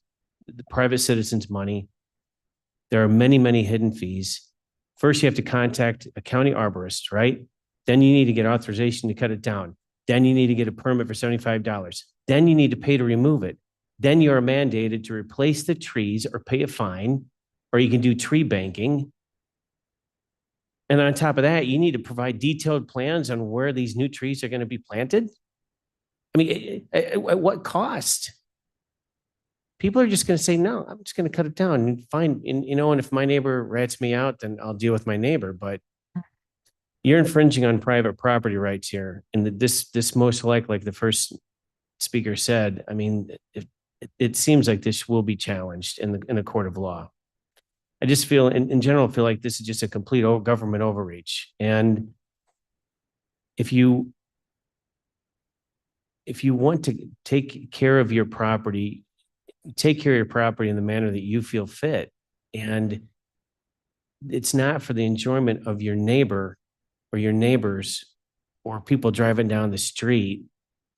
the private citizens money. There are many, many hidden fees. First, you have to contact a county arborist, right? Then you need to get authorization to cut it down. Then you need to get a permit for $75. Then you need to pay to remove it. Then you are mandated to replace the trees or pay a fine, or you can do tree banking. And on top of that, you need to provide detailed plans on where these new trees are going to be planted. I mean, at what cost? People are just going to say, no, I'm just going to cut it down and fine. And, and if my neighbor rats me out, then I'll deal with my neighbor. But you're infringing on private property rights here. And this most like the first speaker said, I mean, it seems like this will be challenged in a court of law. I just feel, in general, feel like this is just a complete government overreach. And if you want to take care of your property, take care of your property in the manner that you feel fit. And it's not for the enjoyment of your neighbor or your neighbors or people driving down the street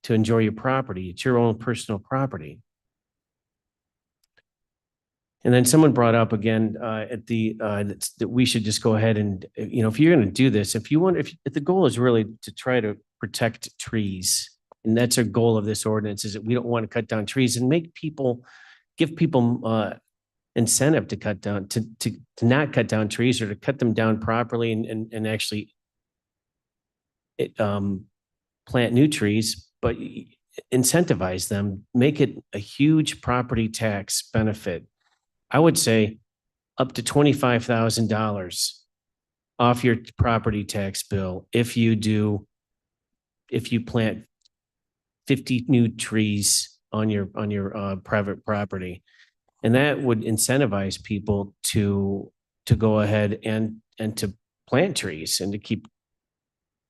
to enjoy your property. It's your own personal property. And then someone brought up again that we should just go ahead and, if you're going to do this, if the goal is really to try to protect trees, and that's a goal of this ordinance, is that we don't want to cut down trees and give people incentive to cut down, to not cut down trees, or to cut them down properly and actually plant new trees, but incentivize them, make it a huge property tax benefit. I would say up to $25,000 off your property tax bill if you plant 50 new trees on your private property. And that would incentivize people to go ahead and to plant trees and to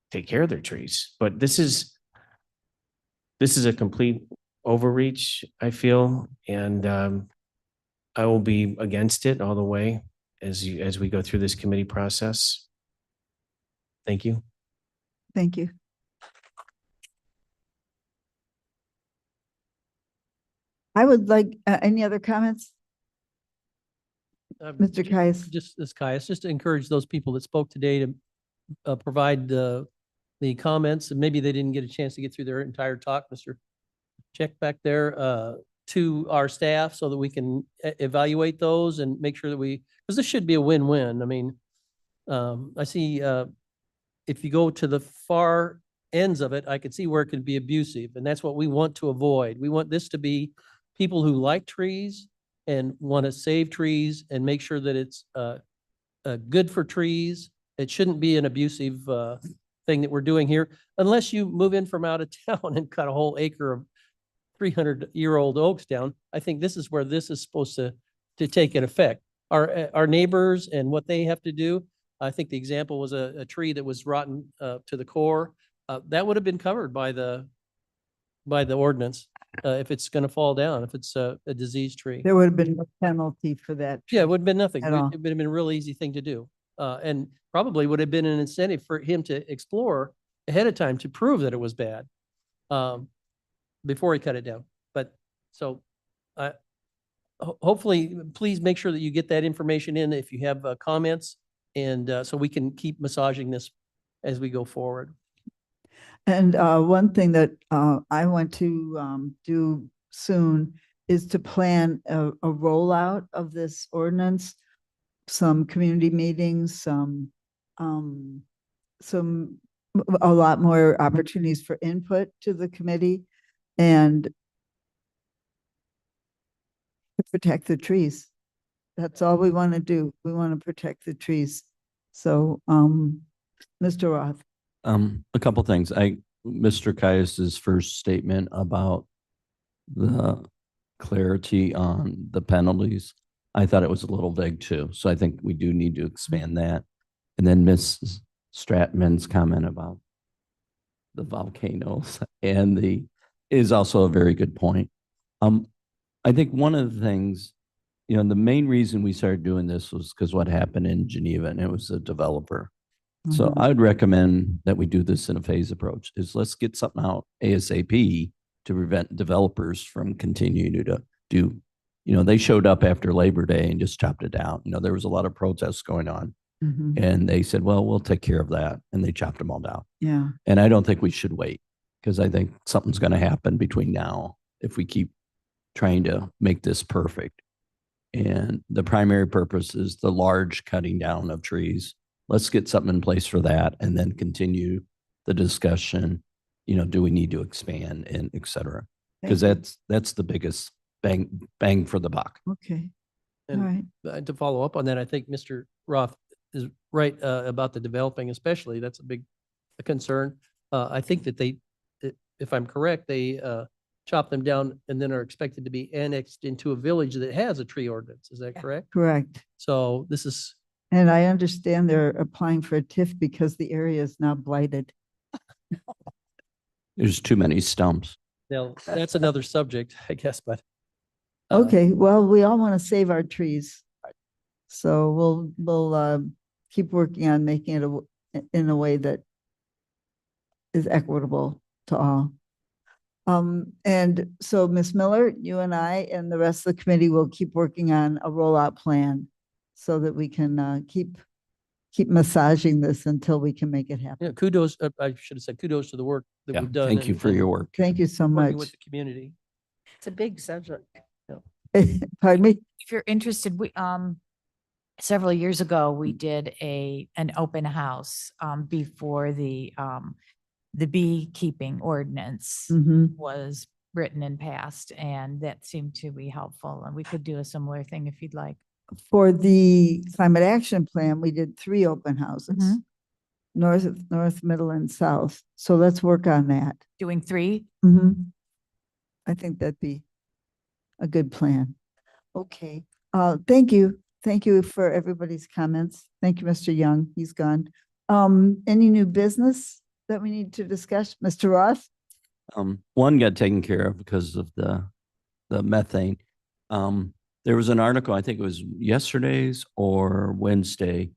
take care of their trees. But this is a complete overreach, I feel, and I will be against it all the way as we go through this committee process. Thank you. Thank you. I would like, any other comments? Mr. Caius? Just to encourage those people that spoke today to provide the comments, and maybe they didn't get a chance to get through their entire talk, Mr. Check back there, to our staff so that we can evaluate those and make sure that because this should be a win-win. I mean, I see if you go to the far ends of it, I could see where it could be abusive, and that's what we want to avoid. We want this to be people who like trees and want to save trees and make sure that it's good for trees. It shouldn't be an abusive thing that we're doing here, unless you move in from out of town and cut a whole acre of 300-year-old oaks down. I think this is where this is supposed to take an effect. Our neighbors and what they have to do. I think the example was a tree that was rotten to the core. That would have been covered by the ordinance if it's going to fall down, if it's a diseased tree. There would have been no penalty for that. Yeah, it would have been nothing. At It all. would have been a real easy thing to do. And probably would have been an incentive for him to explore ahead of time to prove that it was bad before he cut it down. But so hopefully, please make sure that you get that information in if you have comments, and so we can keep massaging this as we go forward. And one thing that I want to do soon is to plan a rollout of this ordinance, some community meetings, a lot more opportunities for input to the committee. and to protect the trees. That's all we want to do. We want to protect the trees. So, Mr. Roth. A couple things. Mr. Caius's first statement about the clarity on the penalties, I thought it was a little vague too. So I think we do need to expand that. And then Ms. Stratman's comment about the volcanoes is also a very good point. I think one of the things, the main reason we started doing this was because what happened in Geneva, and it was a developer. So Mhm. I would recommend that we do this in a phase approach, is let's get something out ASAP to prevent developers from continuing to do, they showed up after Labor Day and just chopped it down. There was a lot of protests going on Mhm. and they said, well, we'll take care of that. And they chopped them all down. Yeah. And I don't think we should wait because I think something's going to happen between now if we keep trying to make this perfect. And the primary purpose is the large cutting down of trees. Let's get something in place for that and then continue the discussion. Do we need to expand and et cetera? Because Thank that's the biggest bang for the buck. Okay. All And right. to follow up on that, I think Mr. Roth is right about the developing especially. That's a big concern. I think that if I'm correct, they chop them down and then are expected to be annexed into a village that has a tree ordinance. Is that correct? Correct. So this is, And I understand they're applying for a TIF because the area is now blighted. There's too many stumps. now, that's another subject, I guess, but. Okay, well, we all want to save our trees. So we'll keep working on making it in a way that is equitable to all. And so Ms. Miller, you and I and the rest of the committee will keep working on a rollout plan so that we can keep massaging this until we can make it happen. Yeah, kudos, I should have said kudos to the work that Yeah, we've done. thank you for your work. Thank you so Working much. with the community. It's a big subject. Pardon me? If you're interested, we, several years ago, we did an open house, before the beekeeping ordinance Mhm. was written and passed, and that seemed to be helpful. And we could do a similar thing if you'd like. For the climate action plan, we did 3 open houses. Mhm. North, middle, and south. So let's work on that. Doing 3? I think that'd be a good plan. Okay, thank you. Thank you for everybody's comments. Thank you, Mr. Young. He's gone. Any new business that we need to discuss? Mr. Roth? One got taken care of because of the methane. There was an article, I think it was yesterday's or Wednesday.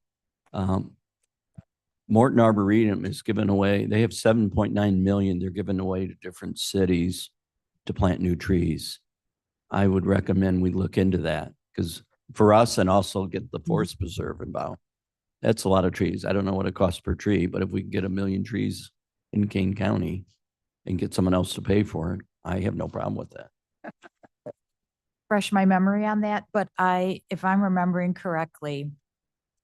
Morton Arboretum is giving away, they have 7.9 million they're giving away to different cities to plant new trees. I would recommend we look into that because for us and also get the forest preserve involved. That's a lot of trees. I don't know what it costs per tree, but if we can get 1 million trees in Kane County and get someone else to pay for it, I have no problem with that. Fresh my memory on that, but if I'm remembering correctly,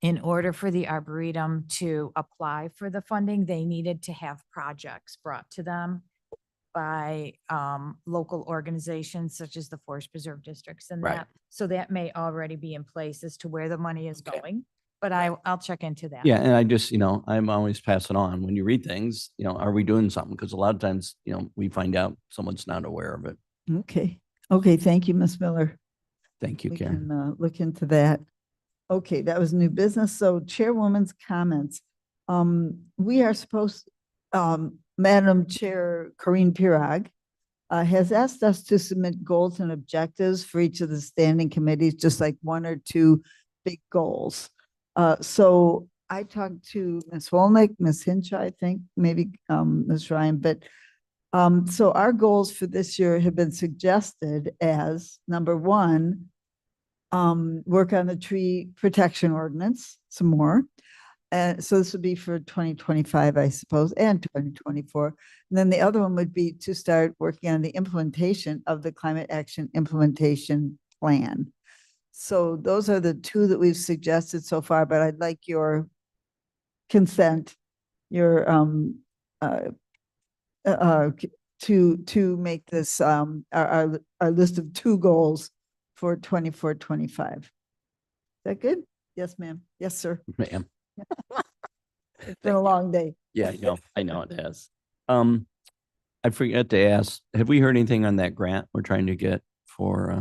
in order for the Arboretum to apply for the funding, they needed to have projects brought to them by local organizations such as the Forest Preserve Districts and Right. that. So that may already be in place as to where the money is going, but I'll check into that. Yeah, and I just, I'm always passing on when you read things, are we doing something? Because a lot of times, we find out someone's not aware of it. Okay. Okay, thank you, Ms. Miller. Thank you, We Karen. can look into that. Okay, that was new business. So Chairwoman's comments. We are supposed, Madam Chair Corinne Pirog has asked us to submit goals and objectives for each of the standing committees, just like 1 or 2 big goals. So I talked to Ms. Wolnick, Ms. Hinshaw, I think, maybe Ms. Ryan, but so our goals for this year have been suggested as number 1, work on the tree protection ordinance some more. And so this would be for 2025, I suppose, and 2024. And then the other one would be to start working on the implementation of the climate action implementation plan. So those are the 2 that we've suggested so far, but I'd like your consent, your to make this, our list of 2 goals for 24, 25. Is that good? Yes, ma'am. Yes, sir. Ma'am. It's been a long day. Yeah, I know it has. I forgot to ask, have we heard anything on that grant we're trying to get for,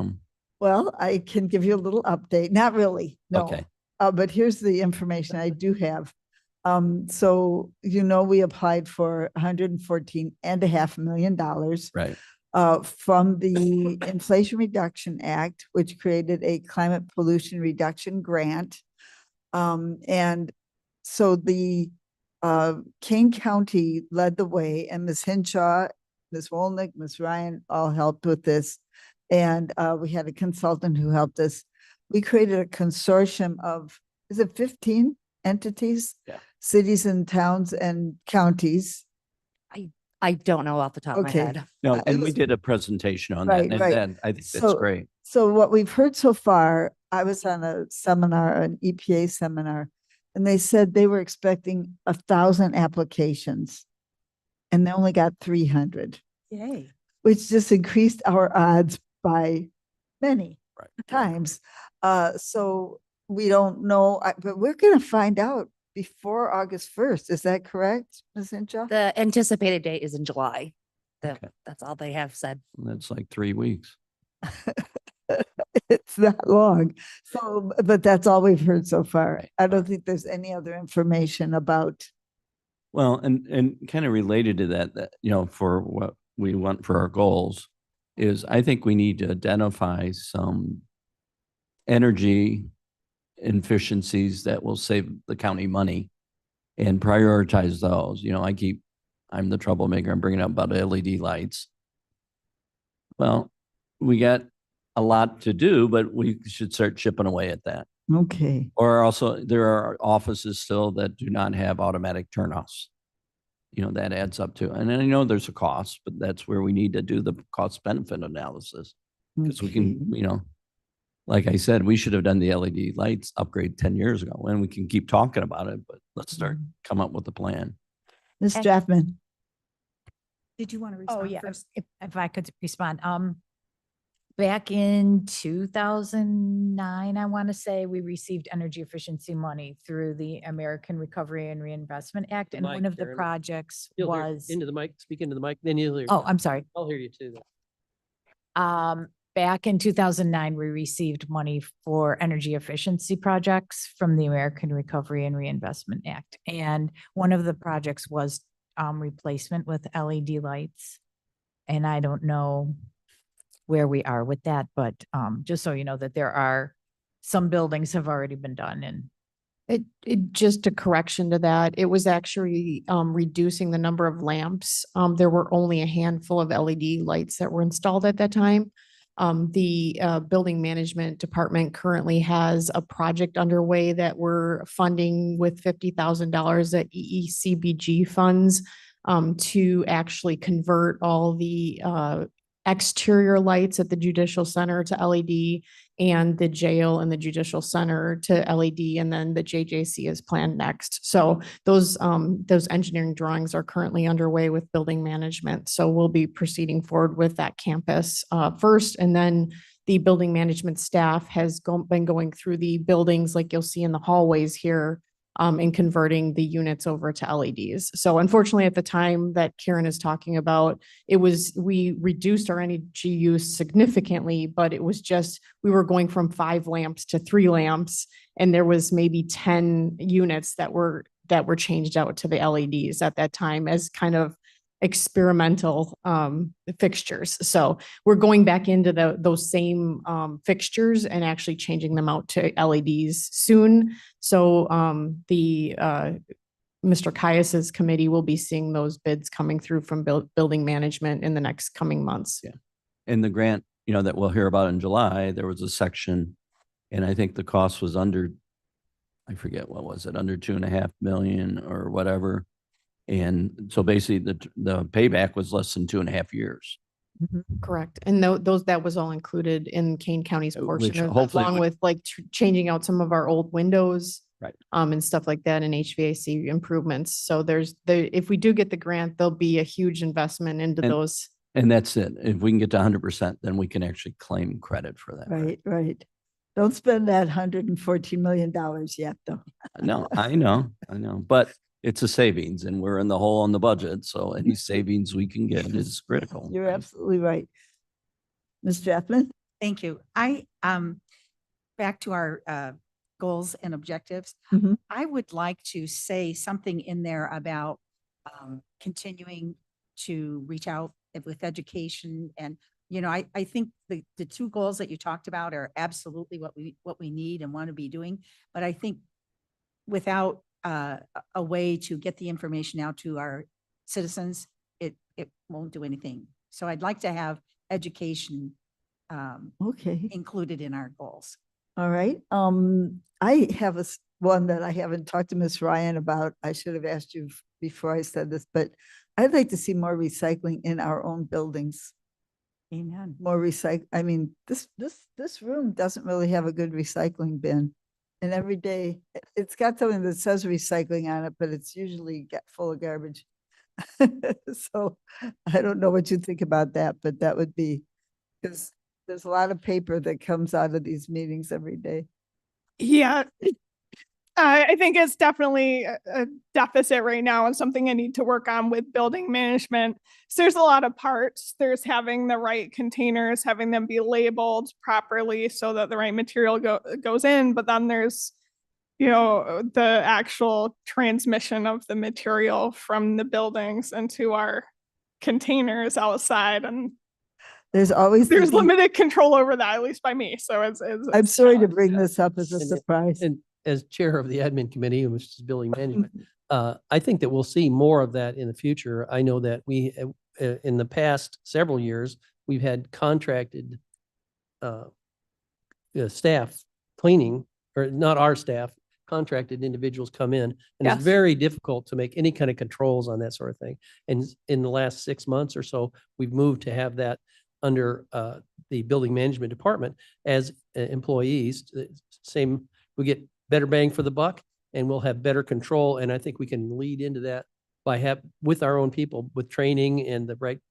Well, I can give you a little update. Not really, no. okay, But here's the information I do have. So, we applied for $114.5 million right, from the Inflation Reduction Act, which created a climate pollution reduction grant. And so the Kane County led the way, and Ms. Hinshaw, Ms. Wolnick, Ms. Ryan all helped with this. And we had a consultant who helped us. We created a consortium of, is it 15 entities? Yeah. Cities and towns and counties. I don't know off the top of my Okay. head. no, it and we was- did a presentation on Right, that, right. and I think that's So- great. So what we've heard so far, I was on a seminar, an EPA seminar, and they said they were expecting 1,000 applications. And they only got 300, Yay. which just increased our odds by many Right. times. So we don't know, but we're going to find out before August 1st. Is that correct, Ms. Hinshaw? The anticipated date is in July. Okay. That's all they have said. That's like 3 weeks. It's that long. So, but that's all we've heard so far. Right. I don't think there's any other information about. Well, and kind of related to that, for what we want for our goals is I think we need to identify some energy efficiencies that will save the county money and prioritize those. I'm the troublemaker. I'm bringing up about LED lights. Well, we got a lot to do, but we should start chipping away at that. Okay. Or also, there are offices still that do not have automatic turnoffs. That adds up to, and I know there's a cost, but that's where we need to do the cost benefit analysis. Because we can, like I said, we should have done the LED lights upgrade 10 years ago, and we can keep talking about it, but let's start, come up with a plan. Ms. And- Strathman. Did you want to Oh, respond yeah, first? if I could respond. Back in 2009, I want to say, we received energy efficiency money through the American Recovery and Reinvestment Act. And mic, one of the Karen. projects You'll hear was, into the mic, speak into the mic, then you'll hear. oh, I'm sorry. I'll hear you too. Back in 2009, we received money for energy efficiency projects from the American Recovery and Reinvestment Act. And one of the projects was replacement with LED lights. And I don't know where we are with that, but just so you know that there are some buildings have already been done and It just a correction to that. It was actually reducing the number of lamps. There were only a handful of LED lights that were installed at that time. The building management department currently has a project underway that we're funding with $50,000 at EECBG funds to actually convert all the exterior lights at the judicial center to LED and the jail and the judicial center to LED, and then the JJC is planned next. So those engineering drawings are currently underway with building management. So we'll be proceeding forward with that campus first, and then the building management staff has been going through the buildings like you'll see in the hallways here and converting the units over to LEDs. So unfortunately, at the time that Karen is talking about, we reduced our energy use significantly, but it was just, we were going from 5 lamps to 3 lamps, and there was maybe 10 units that were changed out to the LEDs at that time as kind of experimental fixtures. So we're going back into those same fixtures and actually changing them out to LEDs soon. So Mr. Caius's committee will be seeing those bids coming through from building management in the next coming months. Yeah. And the grant, that we'll hear about in July, there was a section, and I think the cost was under, I forget, what was it, under 2.5 million or whatever. And so basically the payback was less than 2.5 years. Correct. And that was all included in Kane County's Which portion of, hopefully along would- with like changing out some of our old windows Right. And stuff like that and HVAC improvements. So if we do get the grant, there'll be a huge investment into And- those. And that's it. If we can get to 100%, then we can actually claim credit for that. Right, right. Don't spend that $114 million yet, though. No, I know. But it's a savings and we're in the hole on the budget. So any savings we can get is critical. You're absolutely right. Ms. Strathman? Thank you. Back to our goals and objectives. Mhm. I would like to say something in there about continuing to reach out with education. And, I think the two goals that you talked about are absolutely what we need and want to be doing. But I think without a way to get the information out to our citizens, it won't do anything. So I'd like to have education Okay. included in our goals. All right. I have one that I haven't talked to Ms. Ryan about. I should have asked you before I said this, but I'd like to see more recycling in our own buildings. Amen. More I mean, this room doesn't really have a good recycling bin. And every day, it's got something that says recycling on it, but it's usually full of garbage. So I don't know what you think about that, but that would be, because there's a lot of paper that comes out of these meetings every day. Yeah. I think it's definitely a deficit right now and something I need to work on with building management. So there's a lot of parts. There's having the right containers, having them be labeled properly so that the right material goes in. But then there's, the actual transmission of the material from the buildings into our containers outside. And There's always. there's limited control over that, at least by me. So I'm sorry to bring this up as a And- surprise. And as chair of the admin committee, which is building management, I think that we'll see more of that in the future. I know that we, in the past several years, we've had contracted staff cleaning, or not our staff, contracted individuals come in. And Yes. it's very difficult to make any kind of controls on that sort of thing. And in the last 6 months or so, we've moved to have that under the building management department as employees. Same, we get better bang for the buck and we'll have better control. And I think we can lead into that by with our own people, with training and the right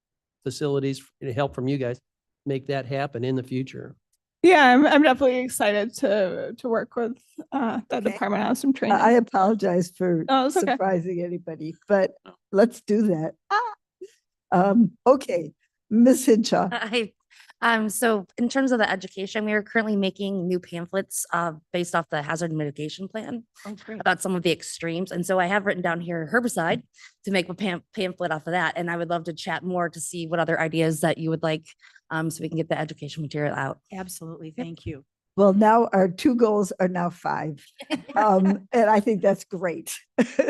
facilities, help from you guys, make that happen in the future. Yeah, I'm definitely excited to work with that Okay. department on some training. I apologize for Oh, it's okay. surprising anybody, but let's do that. Okay, Ms. Hinshaw. So in terms of the education, we are currently making new pamphlets based off the hazard mitigation plan Oh, great. about some of the extremes. And so I have written down here herbicide to make a pamphlet off of that. And I would love to chat more to see what other ideas that you would like, so we can get the education material out. Absolutely. Thank you. Well, now our 2 goals are now 5. And I think that's great.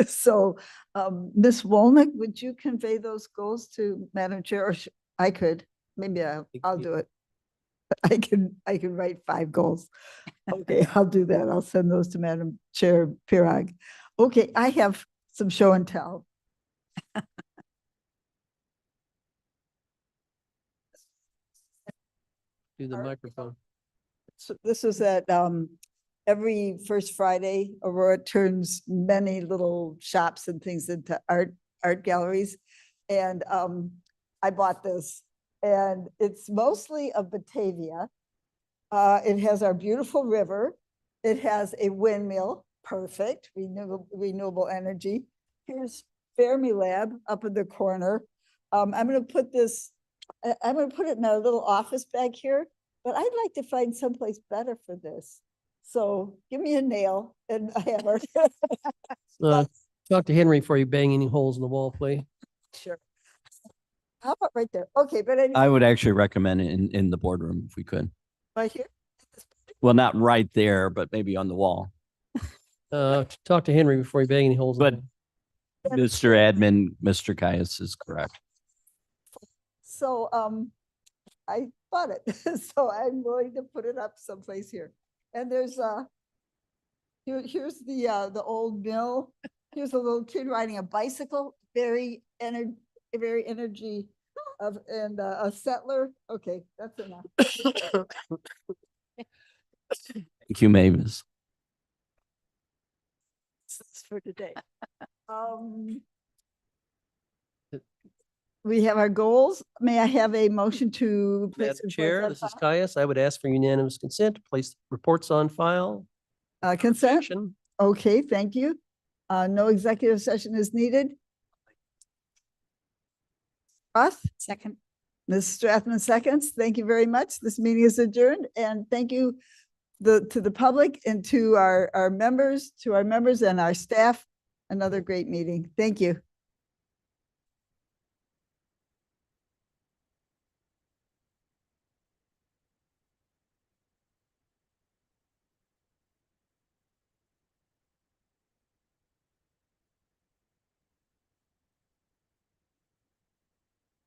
So, Ms. Wolnick, would you convey those goals to Madam Chair? Or I could, maybe I'll do it. I can write 5 goals. Okay, I'll do that. I'll send those to Madam Chair Pirag. Okay, I have some show and tell. Do the microphone. So this is at every first Friday, Aurora turns many little shops and things into art galleries. And I bought this, and it's mostly of Batavia. It has our beautiful river. It has a windmill, perfect, renewable energy. Here's Fermilab up in the corner. I'm gonna put this, I'm gonna put it in our little office bag here, but I'd like to find someplace better for this. So give me a nail and a hammer. Talk to Henry before you bang any holes in the wall, please. Sure. How about right there? Okay, but anyway, I would actually recommend it in the boardroom if we could. right here. Well, not right there, but maybe on the wall. Talk to Henry before you bang any holes. in the But wall. Mr. Admin, Mr. Caius is correct. So I bought it. So I'm going to put it up someplace here. And there's here's the old mill. Here's a little kid riding a bicycle, very energy and a settler. Okay, that's enough. Thank you, Mavis. for today. We have our goals. May I have a motion to? place Madam reports Chair, on this is file? Caius. I would ask for unanimous consent to place reports on file. Consent? Action. Okay, thank you. No executive session is needed. Ross? Second. Ms. Strathman seconds. Thank you very much. This meeting is adjourned, and thank you to the public and to our members and our staff. Another great meeting. Thank you.